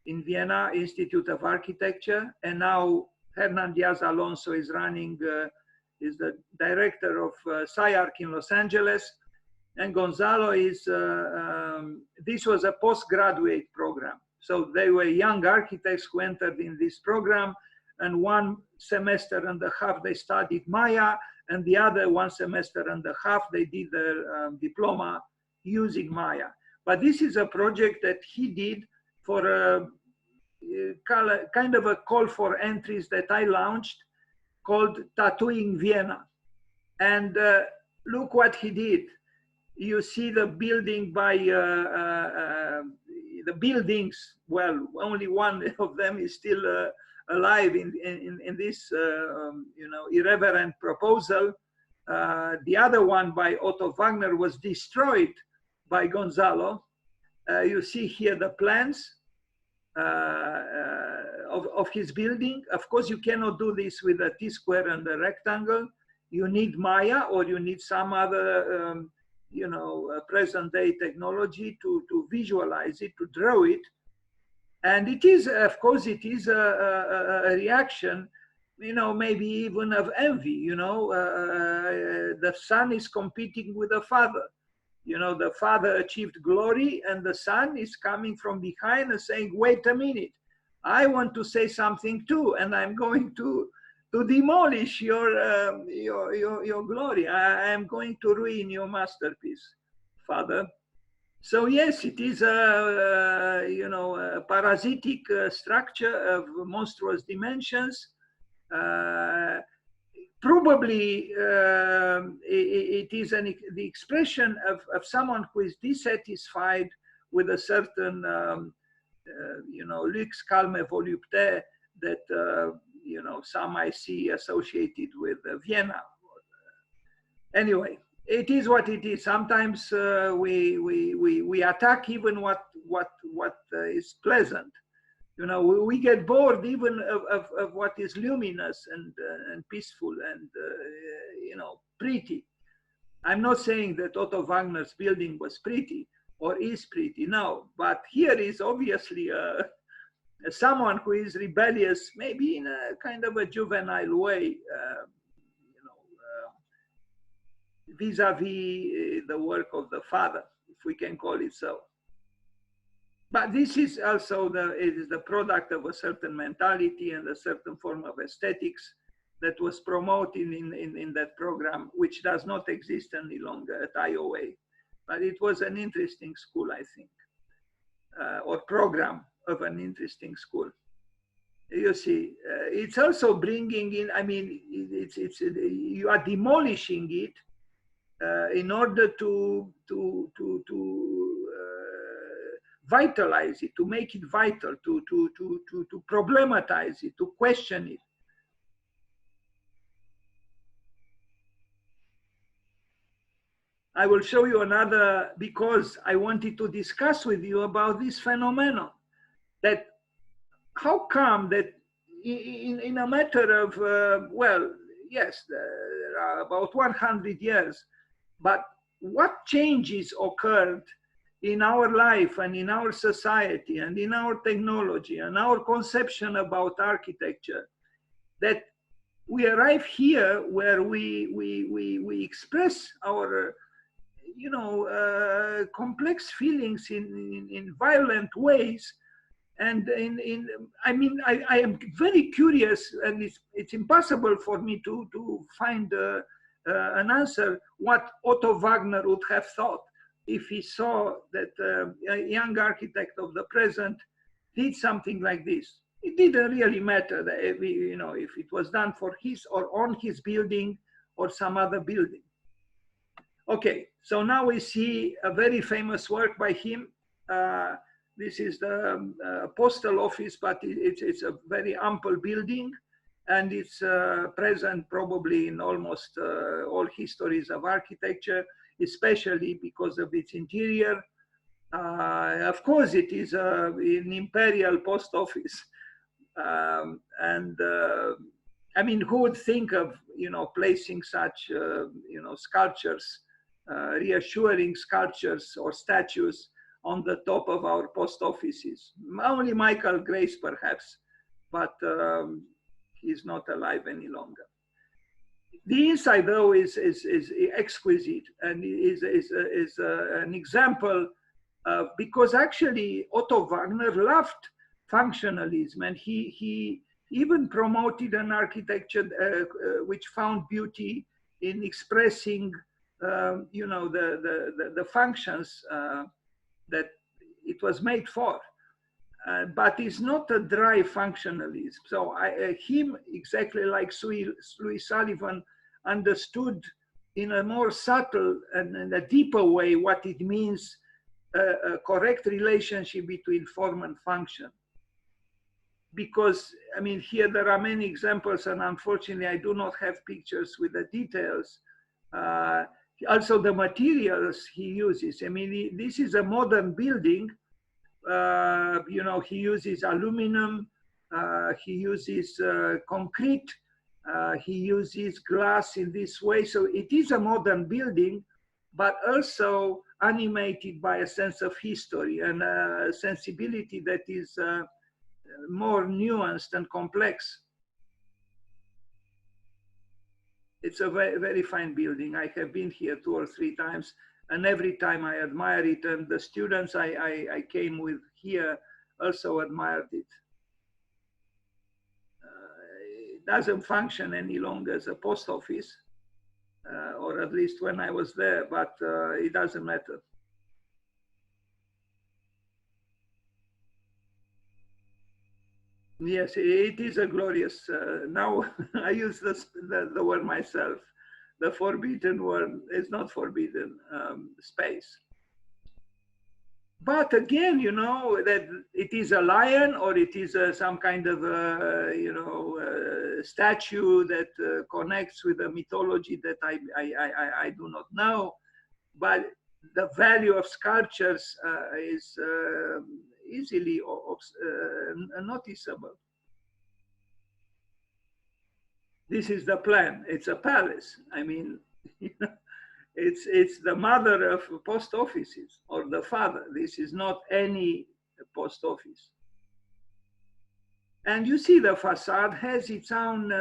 in Vienna, Institute of Architecture. And now Hernan Diaz Alonso is running, is the director of SciArc in Los Angeles. And Gonzalo is, this was a postgraduate program. So they were young architects who entered in this program, and 1 semester and a half they studied Maya, and the other 1 semester and a half they did their diploma using Maya. But this is a project that he did for a kind of a call for entries that I launched called Tattooing Vienna. And look what he did. You see the building by the buildings. Well, only one of them is still alive in this irreverent proposal. The other one by Otto Wagner was destroyed by Gonzalo. You see here the plans of his building. Of course, you cannot do this with a T-square and a rectangle. You need Maya, or you need some other present-day technology to visualize it, to draw it. And it is, of course, it is a reaction, maybe even of envy. The son is competing with the father. The father achieved glory, and the son is coming from behind and saying, wait a minute, I want to say something too, and I'm going to demolish your glory. I am going to ruin your masterpiece, father. So yes, it is a parasitic structure of monstrous dimensions. Probably it is the expression of someone who is dissatisfied with a certain, luxe, calme, volupté that, some I see associated with Vienna. Anyway, it is what it is. Sometimes we attack even what is pleasant. We get bored even of what is luminous and peaceful and pretty. I'm not saying that Otto Wagner's building was pretty or is pretty, no. But here is obviously someone who is rebellious, maybe in a kind of a juvenile way, vis-a-vis the work of the father, if we can call it so. But this is also the product of a certain mentality and a certain form of aesthetics that was promoted in that program, which does not exist any longer at IOA. But it was an interesting school, I think, or program of an interesting school. You see, it's also bringing in, I mean, you are demolishing it in order to vitalize it, to make it vital, to problematize it, to question it. I will show you another, because I wanted to discuss with you about this phenomenon, that how come that in a matter of, well, yes, there are about 100 years, but what changes occurred in our life and in our society and in our technology and our conception about architecture, that we arrive here where we express our complex feelings in violent ways. And I mean, I am very curious, and it's impossible for me to find an answer what Otto Wagner would have thought if he saw that a young architect of the present did something like this. It didn't really matter that if it was done for his or on his building or some other building. Okay, so now we see a very famous work by him. This is the postal office, but it's a very ample building, and it's present probably in almost all histories of architecture, especially because of its interior. Of course, it is an imperial post office, and I mean, who would think of placing such sculptures, reassuring sculptures or statues on the top of our post offices? Only Michael Grace, perhaps, but he's not alive any longer. The inside, though, is exquisite, and is an example of, because actually Otto Wagner loved functionalism, and he even promoted an architecture which found beauty in expressing, the functions that it was made for. But it's not a dry functionalism. So him, exactly like Louis Sullivan, understood in a more subtle and in a deeper way what it means, a correct relationship between form and function. Because, I mean, here there are many examples, and unfortunately I do not have pictures with the details. Also the materials he uses. I mean, this is a modern building. He uses aluminum, he uses concrete, he uses glass in this way. So it is a modern building, but also animated by a sense of history and a sensibility that is more nuanced and complex. It's a very, very fine building. I have been here 2 or 3 times, and every time I admire it. And the students I came with here also admired it. It doesn't function any longer as a post office, or at least when I was there, but it doesn't matter. Yes, it is a glorious, now I use the word myself, the forbidden word. Is not forbidden space. But again, that it is a lion, or it is some kind of statue that connects with a mythology that I do not know. But the value of sculptures is easily noticeable. This is the plan. It's a palace. I mean, it's the mother of post offices, or the father. This is not any post office. And you see, the facade has its own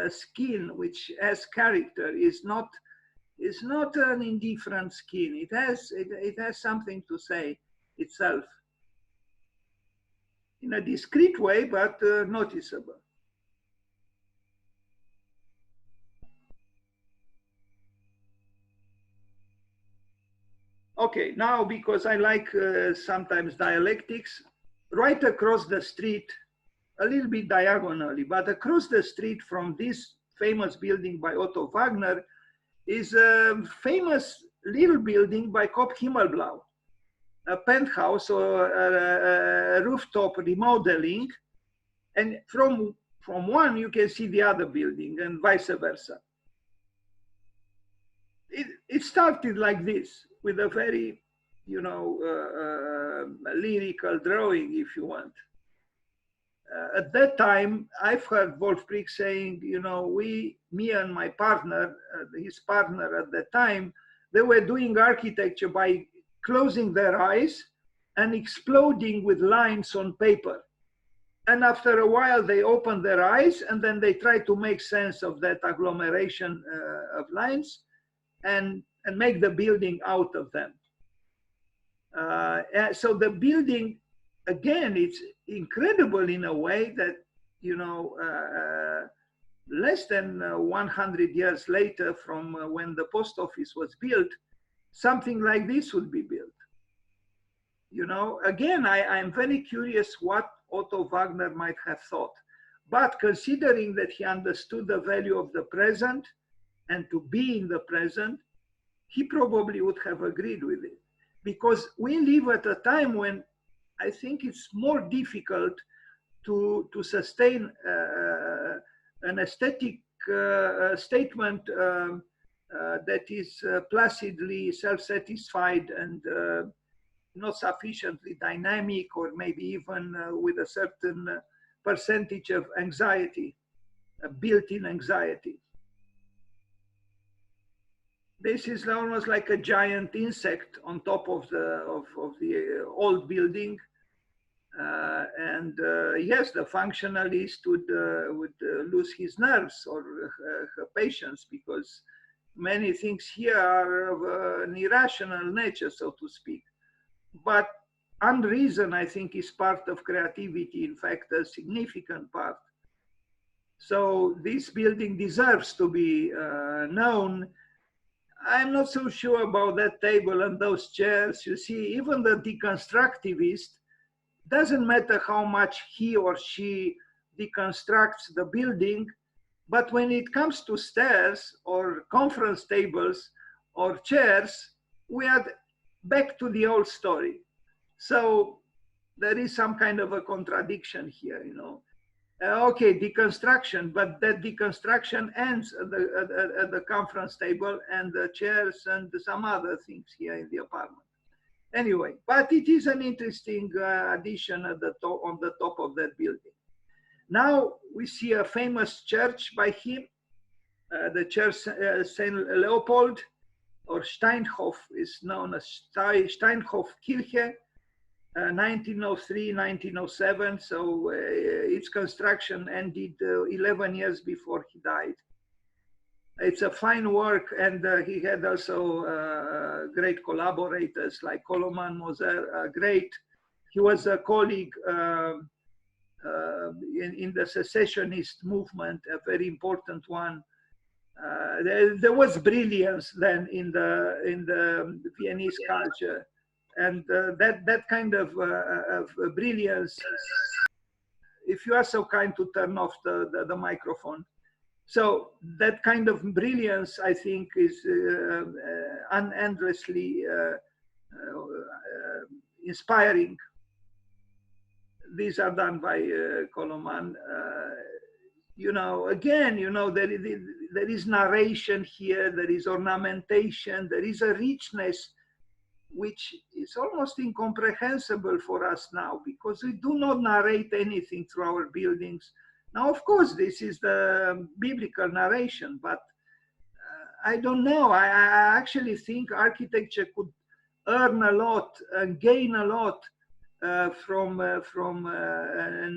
skin, which has character. It's not an indifferent skin. It has something to say itself, in a discreet way, but noticeable. Okay, now, because I like sometimes dialectics, right across the street, a little bit diagonally, but across the street from this famous building by Otto Wagner is a famous little building by Kopp Himmelblau, a penthouse or a rooftop remodeling. And from one, you can see the other building, and vice versa. It started like this, with a very, lyrical drawing, if you want. At that time, I've heard Wolf Prix saying, me and my partner, his partner at the time, they were doing architecture by closing their eyes and exploding with lines on paper. And after a while, they opened their eyes, and then they tried to make sense of that agglomeration of lines and make the building out of them. So the building, again, it's incredible in a way that, less than 100 years later from when the post office was built, something like this would be built. Again, I'm very curious what Otto Wagner might have thought. But considering that he understood the value of the present and to be in the present, he probably would have agreed with it. Because we live at a time when I think it's more difficult to sustain an aesthetic statement that is placidly self-satisfied and not sufficiently dynamic, or maybe even with a certain percentage of anxiety, built-in anxiety. This is almost like a giant insect on top of the old building. Yes, the functionalist would lose his nerves or her patience, because many things here are of an irrational nature, so to speak. But unreason, I think, is part of creativity, in fact, a significant part. So this building deserves to be known. I'm not so sure about that table and those chairs. You see, even the deconstructivist, doesn't matter how much he or she deconstructs the building, but when it comes to stairs or conference tables or chairs, we are back to the old story. So there is some kind of a contradiction here, you know. Okay, deconstruction, but that deconstruction ends at the conference table and the chairs and some other things here in the apartment. Anyway, but it is an interesting addition at the top, on the top of that building. Now we see a famous church by him, the church St. Leopold, or Steinhof is known as Steinhof Kirche, 1903, 1907. So its construction ended 11 years before he died. It's a fine work, and he had also great collaborators like Koloman, Moser, great. He was a colleague in the secessionist movement, a very important one. There was brilliance then in the Viennese culture, and that kind of brilliance. If you are so kind to turn off the microphone. So that kind of brilliance, I think, is endlessly inspiring. These are done by Koloman. You know, again, you know, there is narration here, there is ornamentation, there is a richness which is almost incomprehensible for us now, because we do not narrate anything through our buildings. Now, of course, this is the biblical narration, but I don't know. I actually think architecture could earn a lot and gain a lot from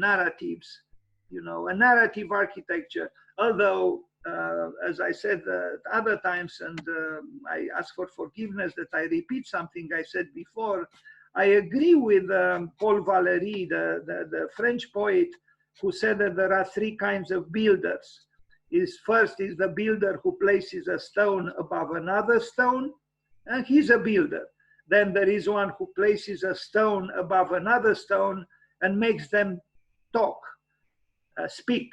narratives, you know, a narrative architecture. Although, as I said other times, and I ask for forgiveness that I repeat something I said before, I agree with Paul Valéry, the French poet, who said that there are three kinds of builders. First is the builder who places a stone above another stone, and he's a builder. Then there is one who places a stone above another stone and makes them talk, speak.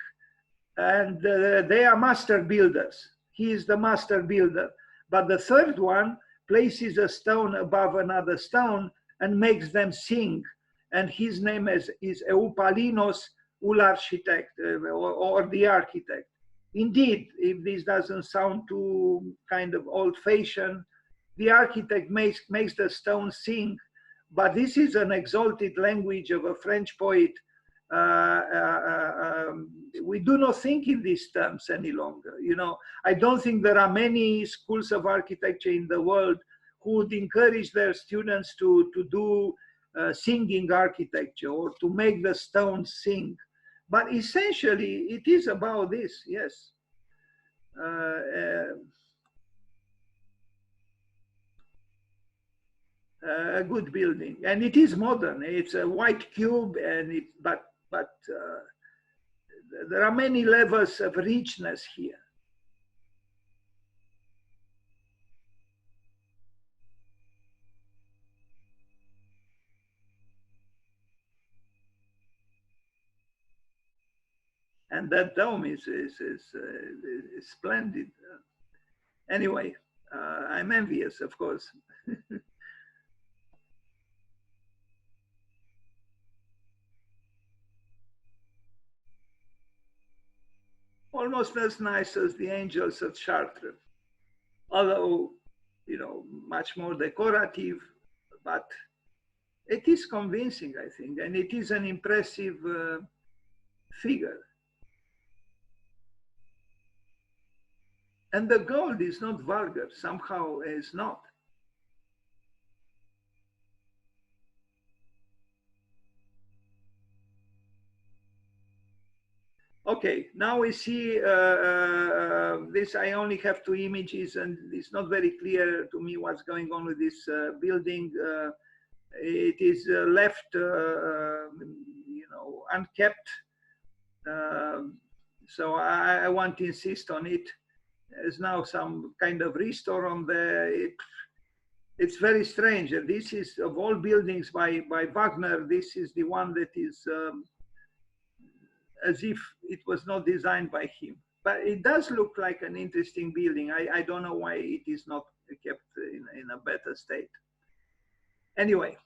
And they are master builders. He is the master builder. But the third one places a stone above another stone and makes them sing. And his name is Eupalinos l'architect, or the architect. Indeed, if this doesn't sound too kind of old-fashioned, the architect makes the stone sing, but this is an exalted language of a French poet. We do not think in these terms any longer. You know, I don't think there are many schools of architecture in the world who would encourage their students to do singing architecture or to make the stones sing. But essentially, it is about this, yes. A good building, and it is modern. It's a white cube, and but there are many levels of richness here. And that dome is splendid. Anyway, I'm envious, of course. almost as nice as the angels at Chartres, although, you know, much more decorative, but it is convincing, I think, and it is an impressive figure. And the gold is not vulgar, somehow is not. Okay, now we see this. I only have two images, and it's not very clear to me what's going on with this building. It is left, you know, unkept. So I want to insist on it. There's now some kind of restore on there. It's very strange. This is, of all buildings by Wagner, this is the one that is as if it was not designed by him. But it does look like an interesting building. I don't know why it is not kept in a better state. Anyway,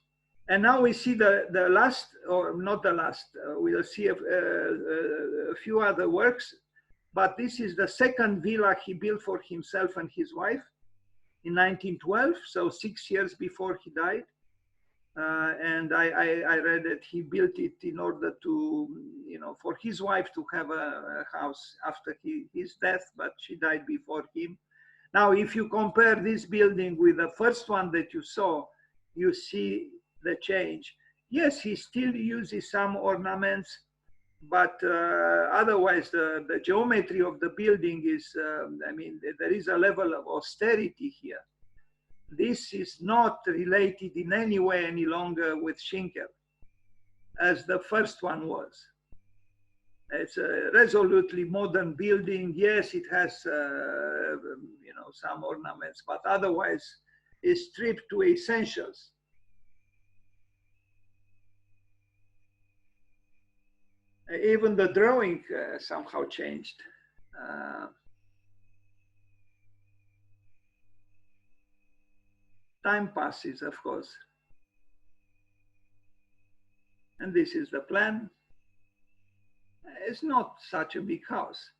and now we see the last, or not the last, we'll see a few other works, but this is the second villa he built for himself and his wife in 1912, so 6 years before he died. And I read that he built it in order to, you know, for his wife to have a house after his death, but she died before him. Now, if you compare this building with the first one that you saw, you see the change. Yes, he still uses some ornaments, but otherwise the geometry of the building is, I mean, there is a level of austerity here. This is not related in any way any longer with Schinkel, as the first one was. It's a resolutely modern building. Yes, it has, you know, some ornaments, but otherwise is stripped to essentials. Even the drawing somehow changed. Time passes, of course. And this is the plan. It's not such a big house.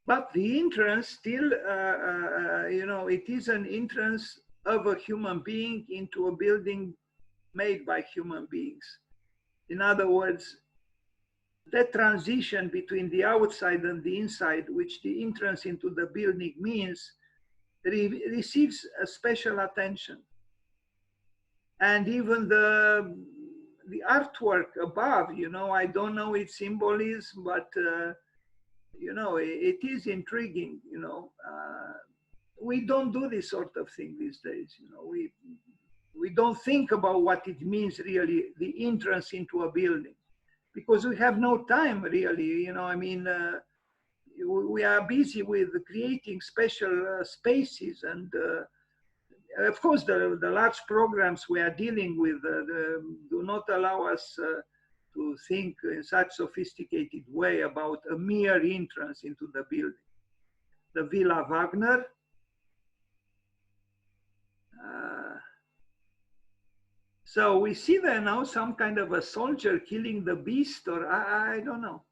But the entrance still, you know, it is an entrance of a human being into a building made by human beings. In other words, that transition between the outside and the inside, which the entrance into the building means, receives a special attention. And even the artwork above, you know, I don't know its symbolism, but you know, it is intriguing, you know. We don't do this sort of thing these days, you know. We don't think about what it means really, the entrance into a building, because we have no time really, you know. I mean, we are busy with creating special spaces, and of course the large programs we are dealing with do not allow us to think in such sophisticated way about a mere entrance into the building. The Villa Wagner, so we see there now some kind of a soldier killing the beast, or I don't know.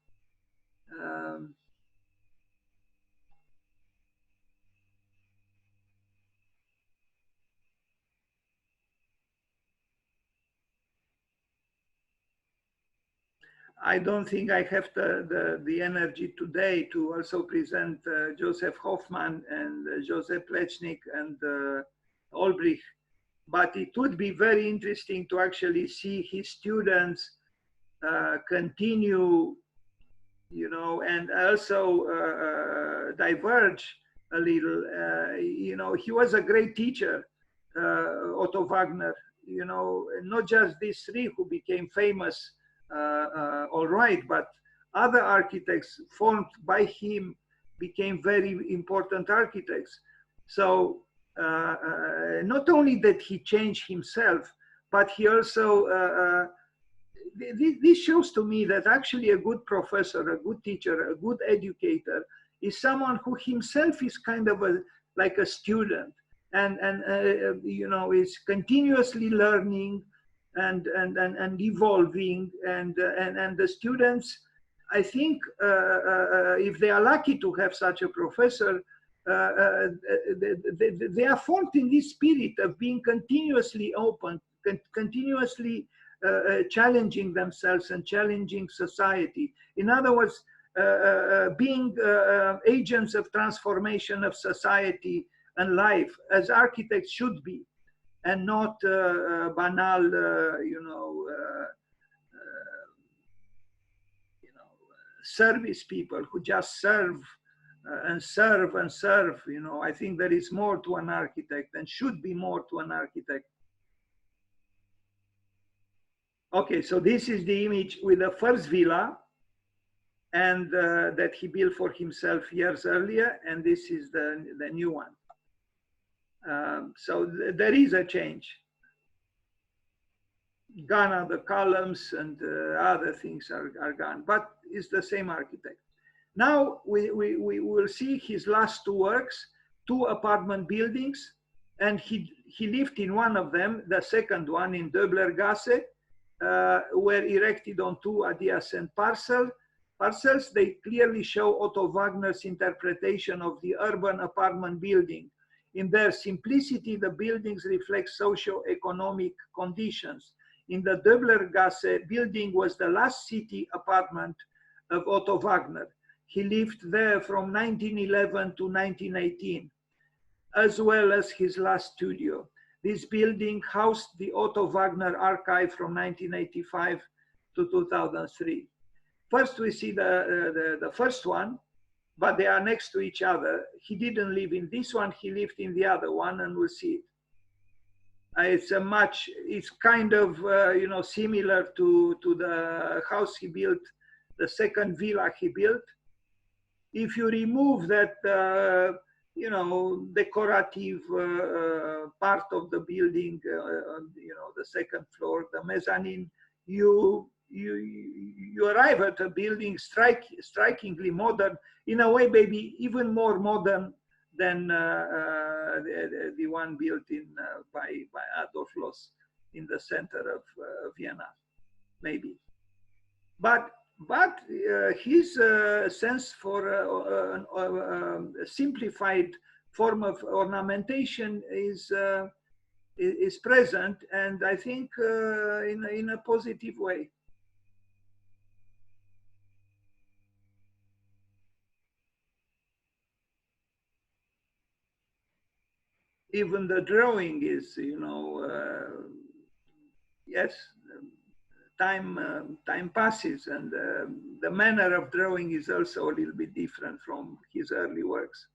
I don't think I have the energy today to also present Joseph Hoffman and Joseph Plechnik and Olbrich, but it would be very interesting to actually see his students continue, you know, and also diverge a little. You know, he was a great teacher, Otto Wagner, you know, not just these three who became famous, all right, but other architects formed by him became very important architects. So not only that he changed himself, but he also this shows to me that actually a good professor, a good teacher, a good educator is someone who himself is kind of like a student, and you know, is continuously learning and evolving, and the students, I think, if they are lucky to have such a professor, they are formed in this spirit of being continuously open, continuously challenging themselves and challenging society. In other words, being agents of transformation of society and life, as architects should be, and not banal, you know, service people who just serve and serve and serve. You know, I think there is more to an architect and should be more to an architect. Okay, so this is the image with the first villa, and that he built for himself years earlier, and this is the new one. So there is a change. Gone are the columns, and other things are gone, but it's the same architect. Now we will see his last two works, two apartment buildings, and he lived in one of them, the second one in Döblergasse, were erected on two adjacent parcels. They clearly show Otto Wagner's interpretation of the urban apartment building. In their simplicity, the buildings reflect socio-economic conditions. In the Döblergasse, building was the last city apartment of Otto Wagner. He lived there from 1911 to 1918, as well as his last studio. This building housed the Otto Wagner archive from 1985 to 2003. First, we see the first one, but they are next to each other. He didn't live in this one, he lived in the other one, and we'll see it. It's kind of, you know, similar to the house he built, the second villa he built. If you remove that, you know, decorative part of the building, you know, the second floor, the mezzanine, you arrive at a building strikingly modern, in a way maybe even more modern than the one built in by Adolf Loos in the center of Vienna, maybe. But his sense for a simplified form of ornamentation is present, and I think in a positive way. Even the drawing is, you know, yes, time passes, and the manner of drawing is also a little bit different from his early works.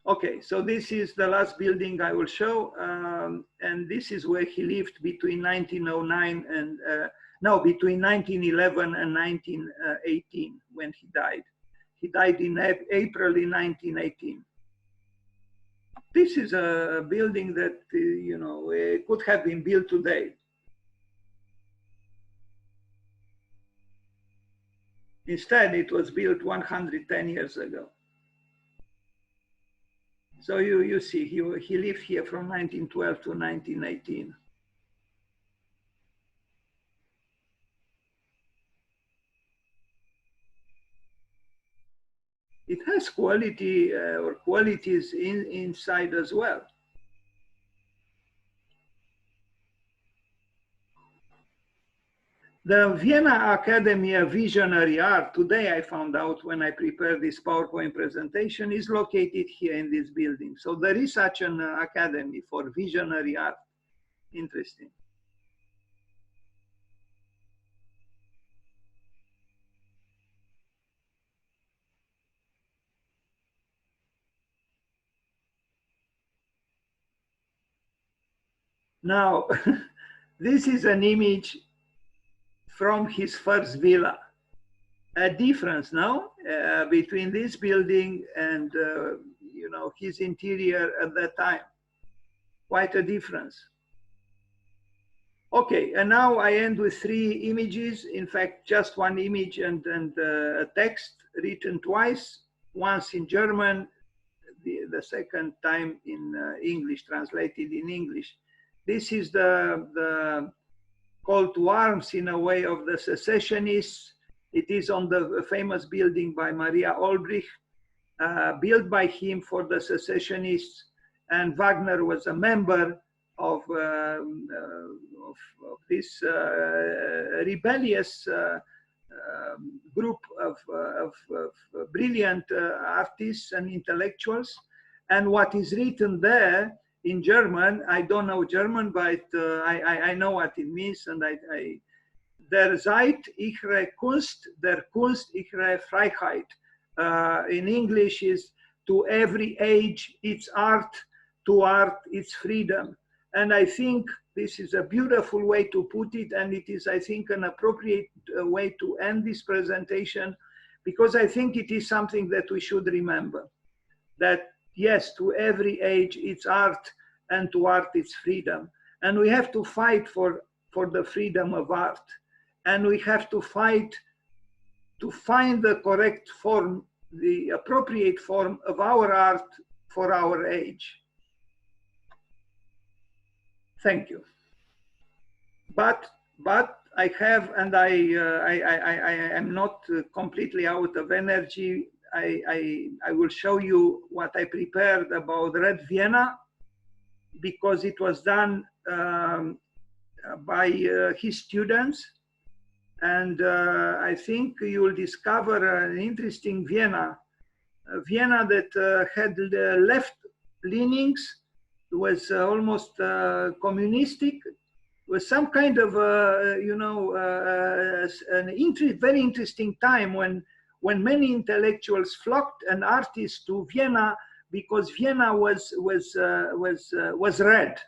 Okay, so this is the last building I will show, and this is where he lived between 1909 and no, between 1911 and 1918 when he died. He died in April in 1918. This is a building that, you know, could have been built today. Instead, it was built 110 years ago. So you see, he lived here from 1912 to 1918. It has quality or qualities inside as well. The Vienna Academy of Visionary Art, today I found out when I prepared this PowerPoint presentation, is located here in this building. So there is such an academy for visionary art. Interesting. Now, this is an image from his first villa. A difference now, between this building and you know, his interior at that time. Quite a difference. Okay, and now I end with 3 images. In fact, just 1 image and a text written twice, once in German, the second time in English, translated in English. This is the call to arms, in a way, of the secessionists. It is on the famous building by Maria Olbrich, built by him for the secessionists, and Wagner was a member of this rebellious group of brilliant artists and intellectuals. And what is written there in German, I don't know German, but I know what it means, and der Zeit ihre Kunst, der Kunst ihre Freiheit. In English is, to every age its art, to art its freedom. And I think this is a beautiful way to put it, and it is, I think, an appropriate way to end this presentation, because I think it is something that we should remember, that yes, to every age its art, and to art its freedom. And we have to fight for the freedom of art, and we have to fight to find the correct form, the appropriate form of our art for our age. Thank you. But I have, and I am not completely out of energy. I will show you what I prepared about Red Vienna, because it was done by his students. And I think you will discover an interesting Vienna, a Vienna that had left leanings, was almost communistic, was some kind of, you know, very interesting time when many intellectuals flocked and artists to Vienna, because Vienna was red.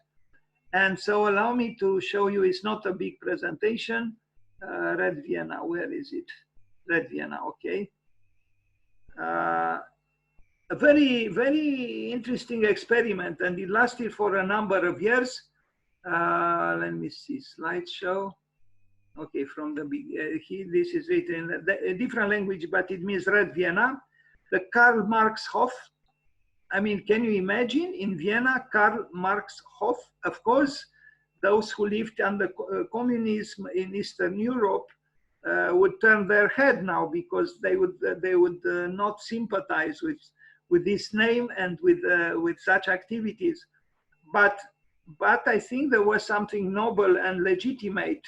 And so allow me to show you, it's not a big presentation. Red Vienna, where is it? Red Vienna, okay. A very, very interesting experiment, and it lasted for a number of years. Let me see, slideshow. Okay, from the this is written in a different language, but it means Red Vienna. The Karl Marx Hof. I mean, can you imagine in Vienna, Karl Marx Hof? Of course, those who lived under communism in Eastern Europe would turn their head now, because they would not sympathize with this name and with such activities. But I think there was something noble and legitimate,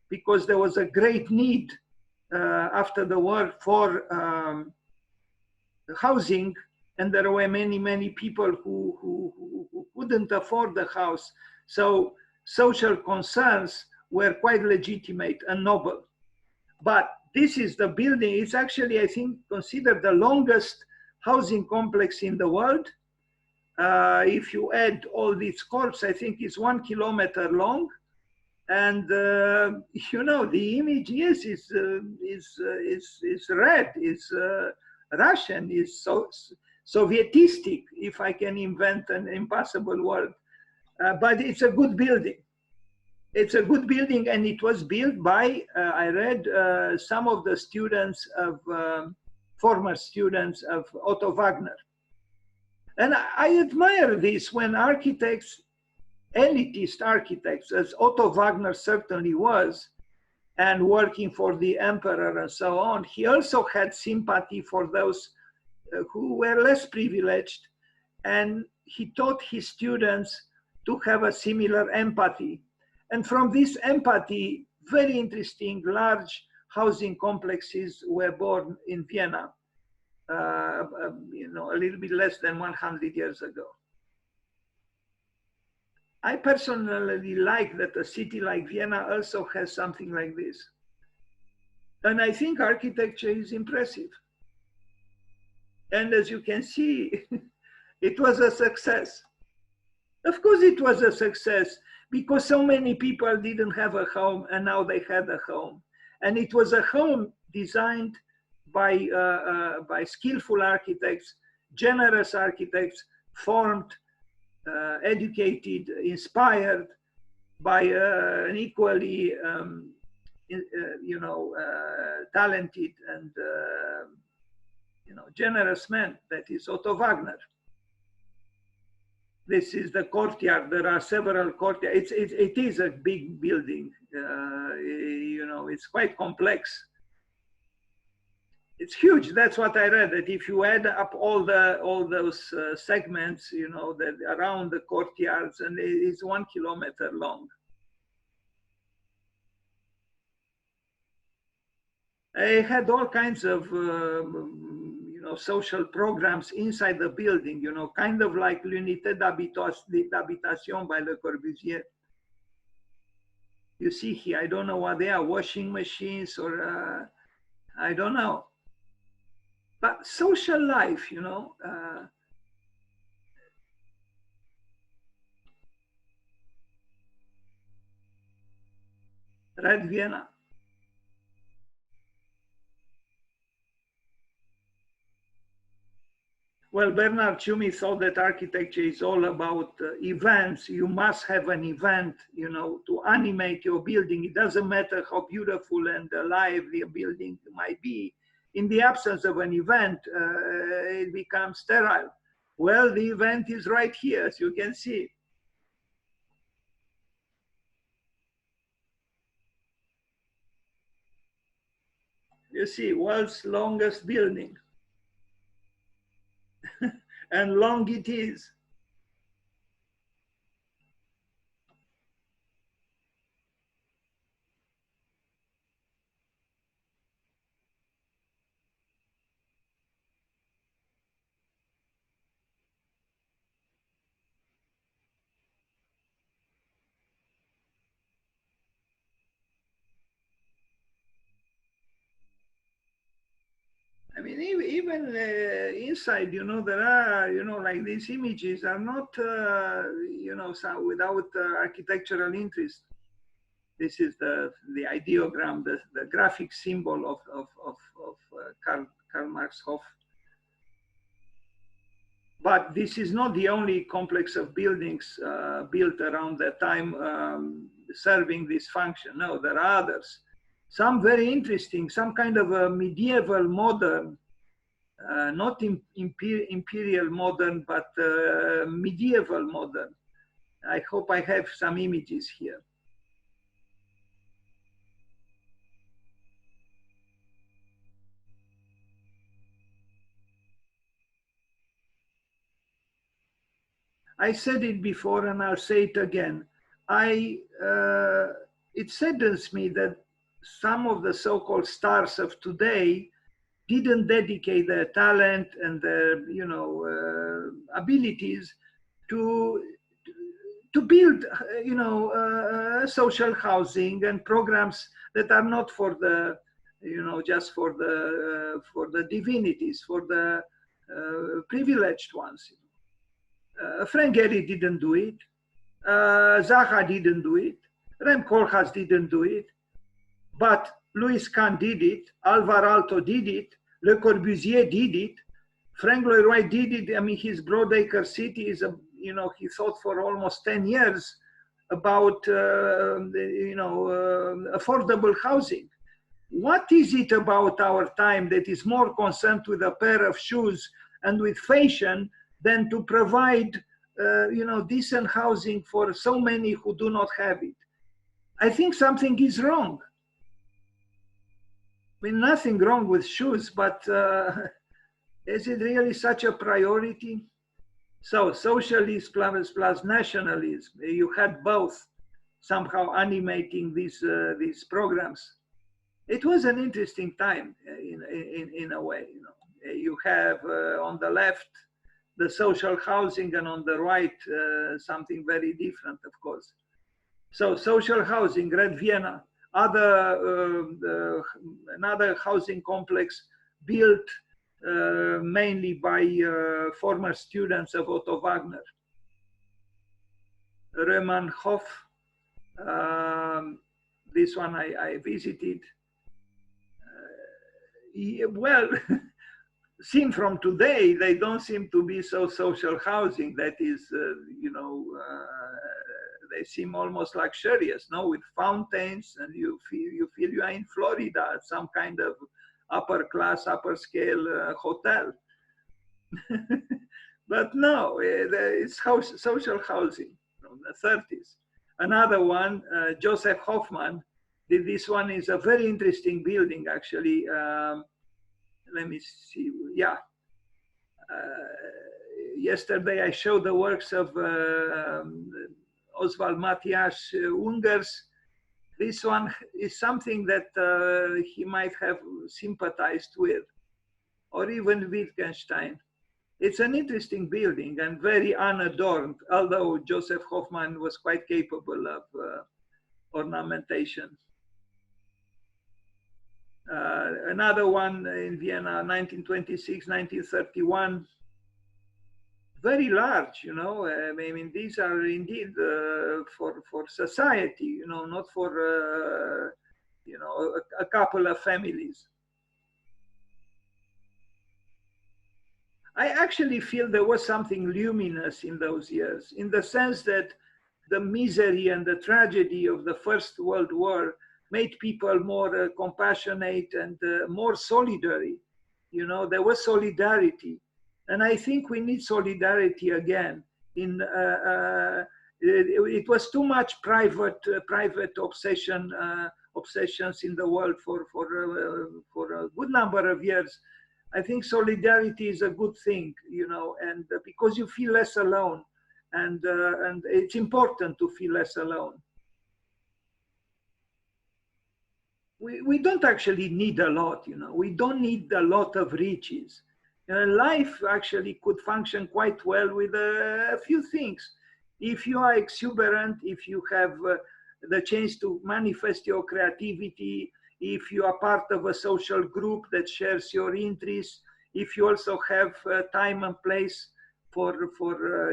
because there was a great need after the war for housing, and there were many people who couldn't afford the house. So social concerns were quite legitimate and noble. But this is the building. It's actually, I think, considered the longest housing complex in the world. If you add all these courts, I think it's 1 kilometer long. And you know, the image, yes, is red, is Russian, is Sovietistic, if I can invent an impossible word. But it's a good building. It's a good building, and it was built by, I read, some of the students of, former students of Otto Wagner. And I admire this when architects, elitist architects, as Otto Wagner certainly was, and working for the emperor and so on, he also had sympathy for those who were less privileged, and he taught his students to have a similar empathy. And from this empathy, very interesting large housing complexes were born in Vienna, you know, a little bit less than 100 years ago. I personally like that a city like Vienna also has something like this. And I think architecture is impressive. And as you can see, it was a success. Of course it was a success, because so many people didn't have a home, and now they had a home. And it was a home designed by skillful architects, generous architects, formed, educated, inspired by an equally, talented and generous man, that is Otto Wagner. This is the courtyard. There are several courtyards. It is a big building. It's quite complex. It's huge. That's what I read. That if you add up all those segments, that around the courtyards, and it's 1 kilometer long. I had all kinds of social programs inside the building, kind of like l'unité d'habitation by Le Corbusier. You see here, I don't know what they are, washing machines or I don't know. But social life, Red Vienna. Well, Bernard Tschumi thought that architecture is all about events. You must have an event, to animate your building. It doesn't matter how beautiful and alive the building might be. In the absence of an event, it becomes sterile. Well, the event is right here, as you can see. You see, world's longest building. And long it is. I mean, even inside, there are, like these images are not, so without architectural interest. This is the ideogram, the graphic symbol of Karl Marx Hof. But this is not the only complex of buildings built around that time serving this function. No, there are others. Some very interesting, some kind of a medieval modern, not imperial modern, but medieval modern. I hope I have some images here. I said it before and I'll say it again. It saddens me that some of the so-called stars of today didn't dedicate their talent and their, abilities to build, social housing and programs that are not for the, just for the divinities, for the privileged ones. Frank Gehry didn't do it. Zaha didn't do it. Rem Koolhaas didn't do it. But Louis Kahn did it. Alvar Aalto did it. Le Corbusier did it. Frank Lloyd Wright did it. I mean, his Broadacre City is a, he thought for almost 10 years about, affordable housing. What is it about our time that is more concerned with a pair of shoes and with fashion than to provide, decent housing for so many who do not have it? I think something is wrong. I mean, nothing wrong with shoes, but is it really such a priority? So socialism plus nationalism, you had both somehow animating these programs. It was an interesting time in a way. You have on the left the social housing, and on the right something very different, of course. So social housing, Red Vienna, another housing complex built mainly by former students of Otto Wagner. Römannhof, this one I visited. well, seen from today, they don't seem to be so social housing. That is, they seem almost luxurious, no, with fountains, and you feel you are in Florida at some kind of upper class, upper scale hotel. But no, it's social housing from the 30s. Another one, Joseph Hoffman. This one is a very interesting building, actually. Let me see. Yeah. Yesterday I showed the works of Oswald Matthias Ungers. This one is something that he might have sympathized with, or even Wittgenstein. It's an interesting building and very unadorned, although Joseph Hoffman was quite capable of ornamentation. Another one in Vienna, 1926, 1931, very large, you know. I mean, these are indeed for society, you know, not for, you know, a couple of families. I actually feel there was something luminous in those years, in the sense that the misery and the tragedy of the First World War made people more compassionate and more solidary. You know, there was solidarity. And I think we need solidarity again. It was too much private obsessions in the world for a good number of years. I think solidarity is a good thing, you know, and because you feel less alone, and it's important to feel less alone. We don't actually need a lot, you know. We don't need a lot of riches. Life actually could function quite well with a few things. If you are exuberant, if you have the chance to manifest your creativity, if you are part of a social group that shares your interests, if you also have time and place for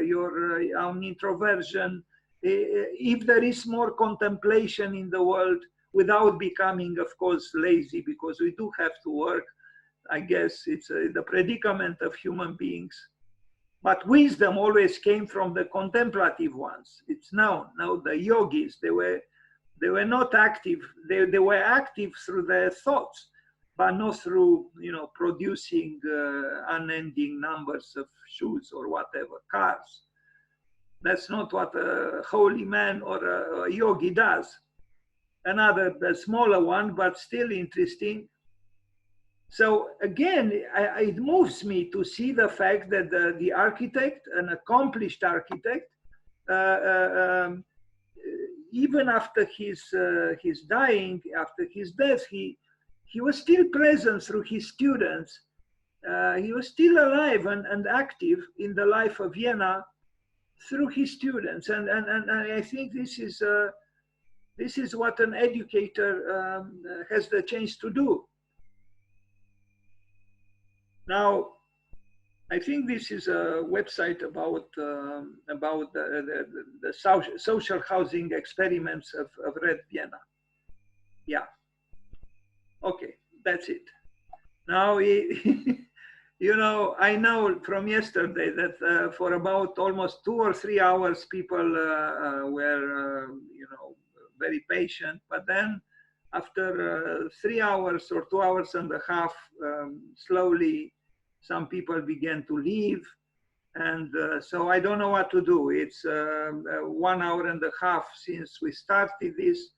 your own introversion, if there is more contemplation in the world without becoming, of course, lazy, because we do have to work. I guess it's the predicament of human beings. But wisdom always came from the contemplative ones. It's known. Now the yogis, they were not active. They were active through their thoughts, but not through, you know, producing unending numbers of shoes or whatever, cars. That's not what a holy man or a yogi does. Another smaller one, but still interesting. So again, it moves me to see the fact that the architect, an accomplished architect, even after his dying, after his death, he was still present through his students. He was still alive and active in the life of Vienna through his students, and I think this is what an educator has the chance to do. Now, I think this is a website about the social housing experiments of Red Vienna. Yeah. Okay, that's it. Now, you know, I know from yesterday that for about almost 2 or 3 hours, people were, you know, very patient. But then after 3 hours or 2 hours and a half, slowly, some people began to leave. And so I don't know what to do. It's 1 hour and a half since we started this.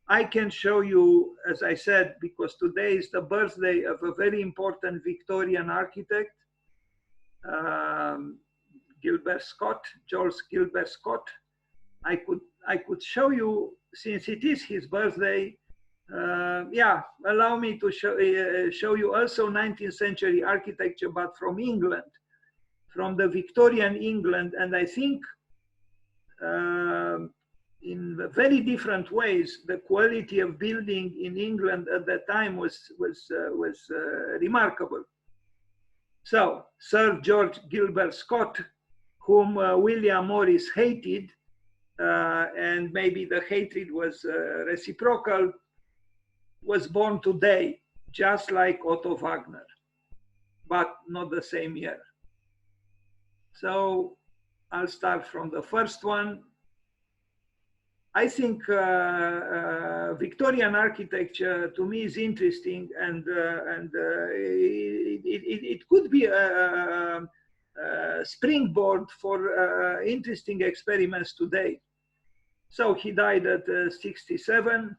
I can show you, as I said, because today is the birthday of a very important Victorian architect, Gilbert Scott, George Gilbert Scott. I could show you, since it is his birthday, yeah, allow me to show you also 19th century architecture, but from England, from the Victorian England. And I think in very different ways, the quality of building in England at that time was remarkable. So Sir George Gilbert Scott, whom William Morris hated, and maybe the hatred was reciprocal, was born today, just like Otto Wagner, but not the same year. So I'll start from the first one. I think Victorian architecture to me is interesting, and it could be a springboard for interesting experiments today. So he died at 67.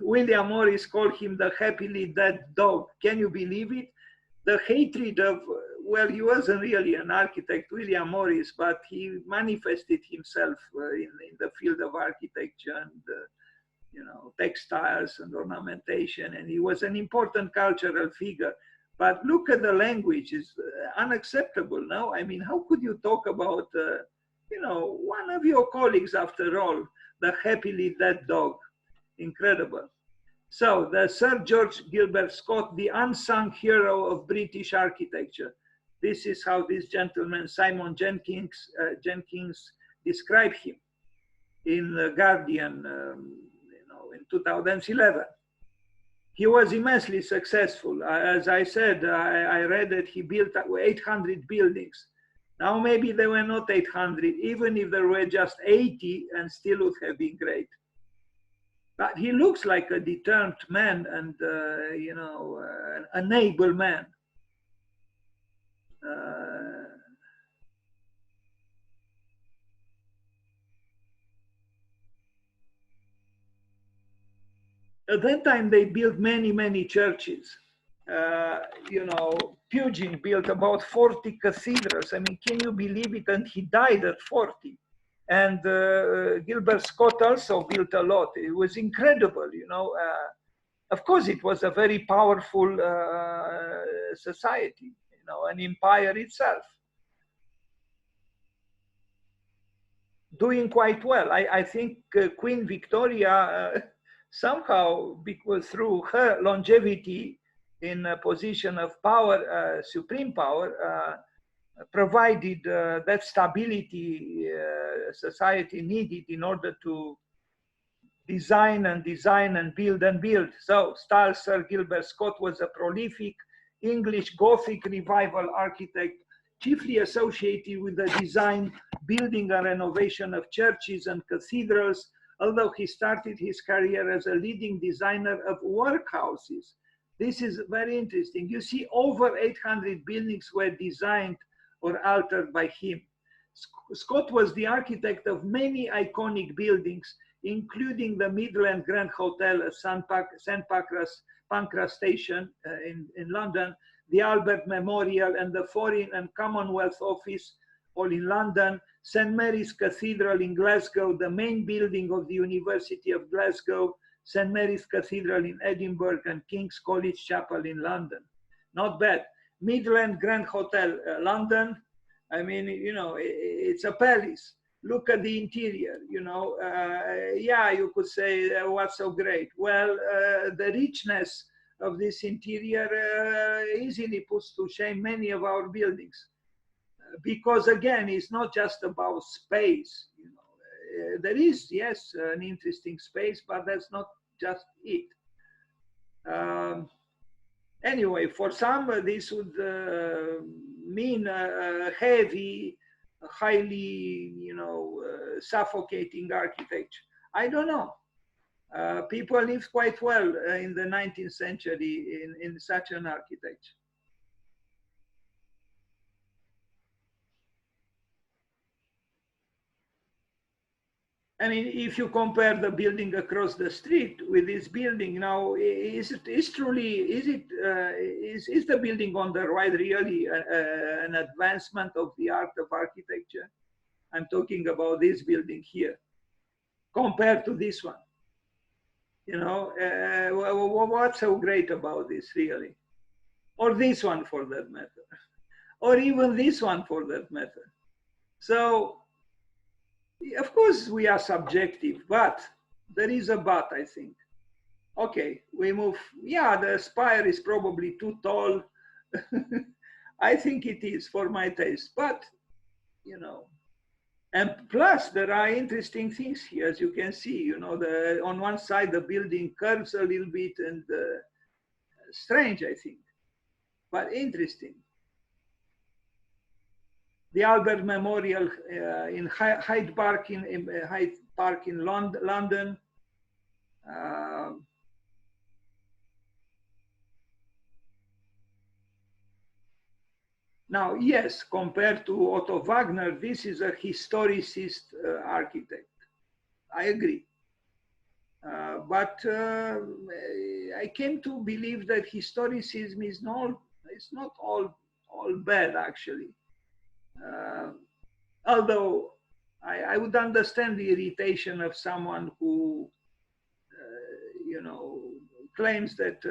William Morris called him the happily dead dog. Can you believe it? The hatred of, well, he wasn't really an architect, William Morris, but he manifested himself in the field of architecture and, you know, textiles and ornamentation, and he was an important cultural figure. But look at the language, it's unacceptable now. I mean, how could you talk about, you know, one of your colleagues, after all, the happily dead dog? Incredible. So the Sir George Gilbert Scott, the unsung hero of British architecture. This is how this gentleman, Simon Jenkins, described him in The Guardian, you know, in 2011. He was immensely successful. As I said, I read that he built 800 buildings. Now maybe there were not 800, even if there were just 80, and still would have been great. But he looks like a determined man and, you know, an able man. At that time, they built many, many churches. You know, Pugin built about 40 cathedrals. I mean, can you believe it? And he died at 40. And Gilbert Scott also built a lot. It was incredible, you know. Of course, it was a very powerful society, you know, an empire itself. Doing quite well. I think Queen Victoria somehow, because through her longevity in a position of power, supreme power, provided that stability society needed in order to design and build and build. So Sir Gilbert Scott was a prolific English Gothic revival architect, chiefly associated with the design, building and renovation of churches and cathedrals, although he started his career as a leading designer of workhouses. This is very interesting. You see, over 800 buildings were designed or altered by him. Scott was the architect of many iconic buildings, including the Midland Grand Hotel at St. Pancras Station in London, the Albert Memorial and the Foreign and Commonwealth Office, all in London, St. Mary's Cathedral in Glasgow, the main building of the University of Glasgow, St. Mary's Cathedral in Edinburgh, and King's College Chapel in London. Not bad. Midland Grand Hotel, London. I mean, you know, it's a palace. Look at the interior, you know. Yeah, you could say, what's so great? Well, the richness of this interior easily puts to shame many of our buildings. Because again, it's not just about space. You know, there is, yes, an interesting space, but that's not just it. Anyway, for some, this would mean heavy, highly, you know, suffocating architecture. I don't know. People lived quite well in the 19th century in such an architecture. I mean, if you compare the building across the street with this building now, is the building on the right really an advancement of the art of architecture? I'm talking about this building here, compared to this one. You know, what's so great about this really? Or this one for that matter, or even this one for that matter. So, of course, we are subjective, but there is a but, I think. Okay, we move. Yeah, the spire is probably too tall. I think it is for my taste, but, you know. And plus, there are interesting things here, as you can see. You know, on one side, the building curves a little bit, and strange, I think, but interesting. The Albert Memorial in Hyde Park in London. Now, yes, compared to Otto Wagner, this is a historicist architect. I agree. But I came to believe that historicism is it's not all bad, actually. Although I would understand the irritation of someone who, you know, claims that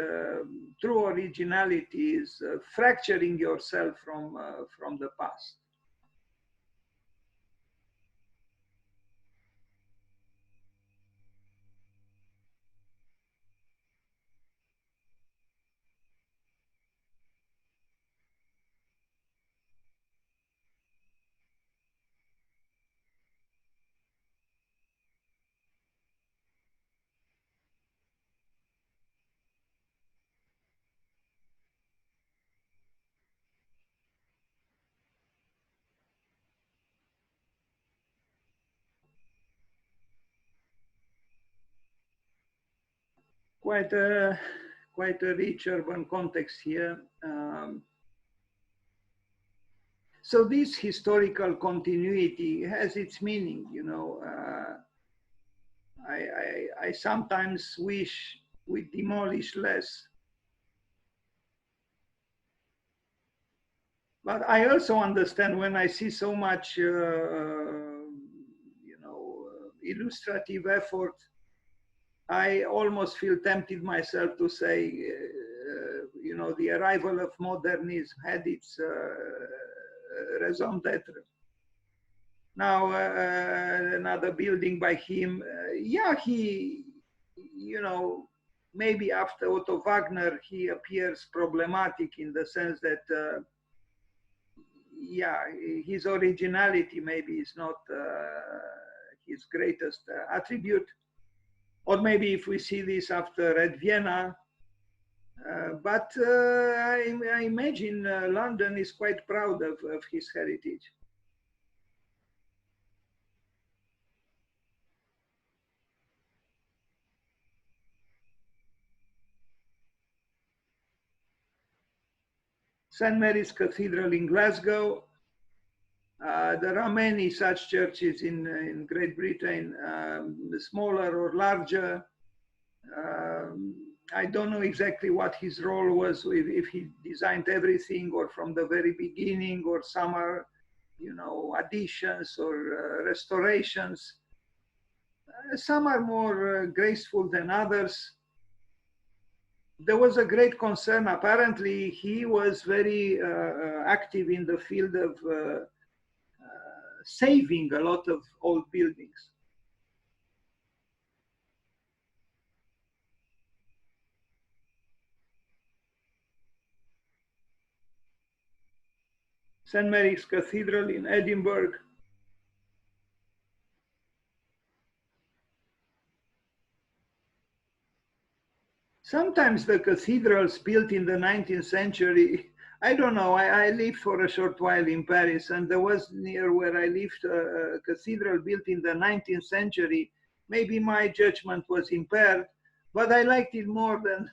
true originality is fracturing yourself from the past. Quite a rich urban context here. So this historical continuity has its meaning, you know. I sometimes wish we demolish less. But I also understand when I see so much, illustrative effort, I almost feel tempted myself to say, the arrival of modernism had its raison d'etre. Now, another building by him, he, maybe after Otto Wagner, he appears problematic in the sense that, his originality maybe is not his greatest attribute. Or maybe if we see this after at Vienna, but I imagine London is quite proud of his heritage. St. Mary's Cathedral in Glasgow. There are many such churches in Great Britain, smaller or larger. I don't know exactly what his role was, if he designed everything or from the very beginning, or some are, additions or restorations. Some are more graceful than others. There was a great concern. Apparently, he was very active in the field of saving a lot of old buildings. St. Mary's Cathedral in Edinburgh. Sometimes the cathedrals built in the 19th century, I don't know, I lived for a short while in Paris, and there was near where I lived a cathedral built in the 19th century. Maybe my judgment was impaired, but I liked it more than,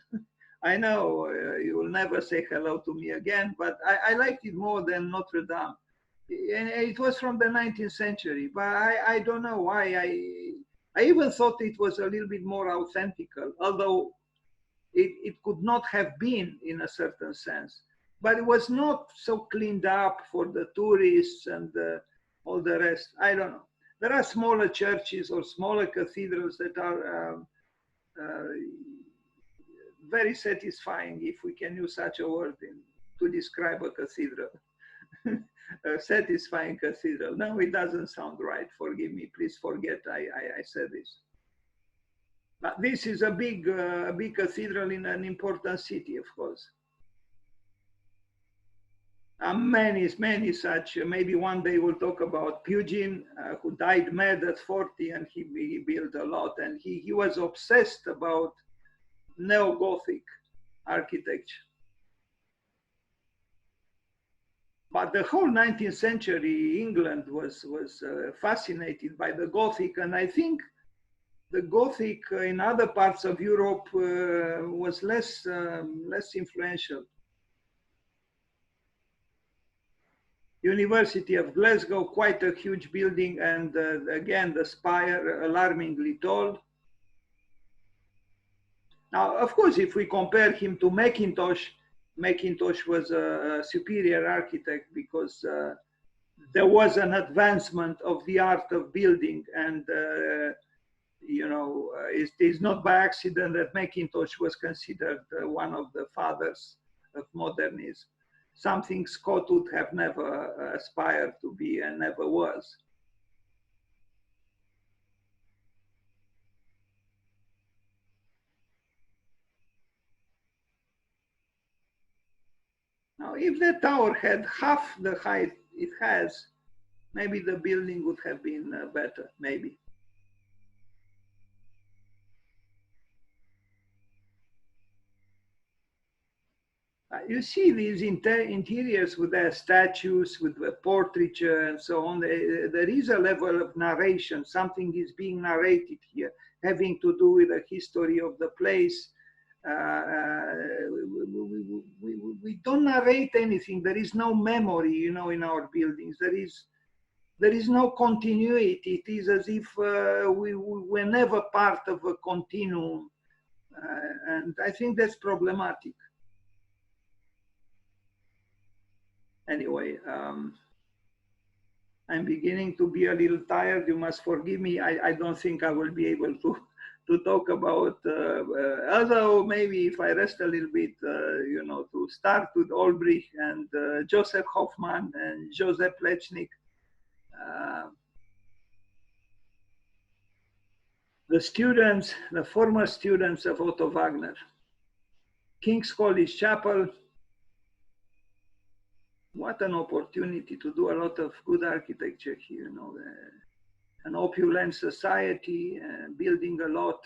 I know you will never say hello to me again, but I liked it more than Notre Dame. It was from the 19th century, but I don't know why. I even thought it was a little bit more authentical, although it could not have been in a certain sense. But it was not so cleaned up for the tourists and all the rest. I don't know. There are smaller churches or smaller cathedrals that are very satisfying, if we can use such a word to describe a cathedral. A satisfying cathedral. No, it doesn't sound right. Forgive me. Please forget I said this. But this is a big cathedral in an important city, of course. Many such. Maybe one day we'll talk about Pugin, who died mad at 40, and he built a lot. And he was obsessed about neo-Gothic. architecture. But the whole 19th century England was fascinated by the Gothic, and I think the Gothic in other parts of Europe was less influential. University of Glasgow, quite a huge building, and again the spire alarmingly tall. Now, of course, if we compare him to Mackintosh, Mackintosh was a superior architect because there was an advancement of the art of building, and you know, it is not by accident that Mackintosh was considered one of the fathers of modernism, something Scott would have never aspired to be and never was. Now, if the tower had half the height it has, maybe the building would have been better, maybe. You see these interiors with their statues, with the portraiture and so on. There is a level of narration. Something is being narrated here, having to do with the history of the place. We don't narrate anything. There is no memory, you know, in our buildings. There is no continuity. It is as if we were never part of a continuum. And I think that's problematic. Anyway, I'm beginning to be a little tired. You must forgive me. I don't think I will be able to talk about, although maybe if I rest a little bit, you know, to start with Olbrich and Joseph Hoffman and Joseph Plechnik. The students, the former students of Otto Wagner. King's College Chapel. What an opportunity to do a lot of good architecture here, you know, an opulent society, building a lot.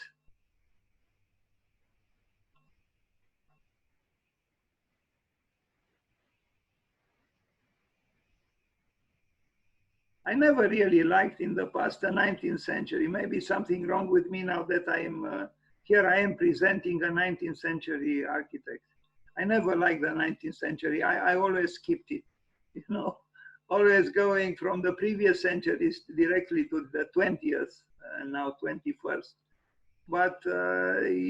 I never really liked in the past the 19th century. Maybe something wrong with me now that I am here. I am presenting a 19th century architect. I never liked the 19th century. I always skipped it, you know, always going from the previous centuries directly to the 20th and now 21st. But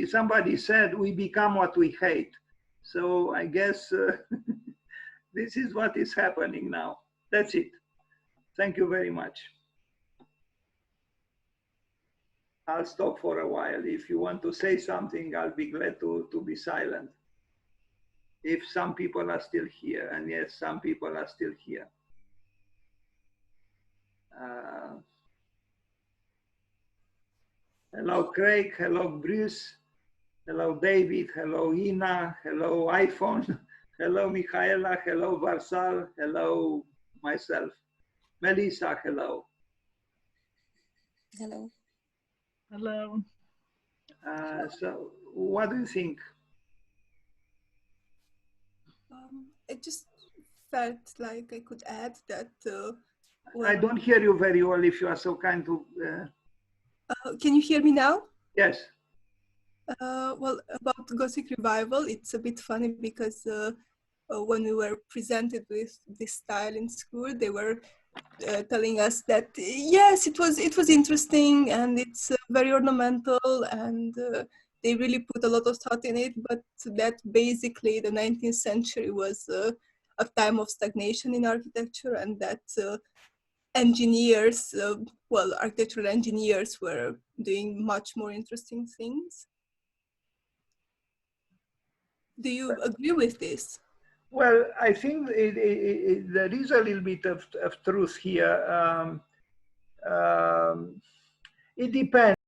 somebody said we become what we hate. So I guess this is what is happening now. That's it. Thank you very much. I'll stop for a while. If you want to say something, I'll be glad to be silent. If some people are still here, and yes, some people are still here. Hello, Craig. Hello, Bruce. Hello, David. Hello, Ina. Hello, iPhone. Hello, Michaela. Hello, Varsal. Hello, myself. Melissa, hello. Hello. Hello. So, what do you think? I just felt like I could add that. I don't hear you very well. If you are so kind to. Can you hear me now? Yes. Well, about Gothic revival, it's a bit funny because when we were presented with this style in school, they were telling us that yes, it was interesting and it's very ornamental and they really put a lot of thought in it, but that basically the 19th century was a time of stagnation in architecture, and that engineers, well, architectural engineers were doing much more interesting things. Do you agree with this? Well, I think there is a little bit of truth here. It depends.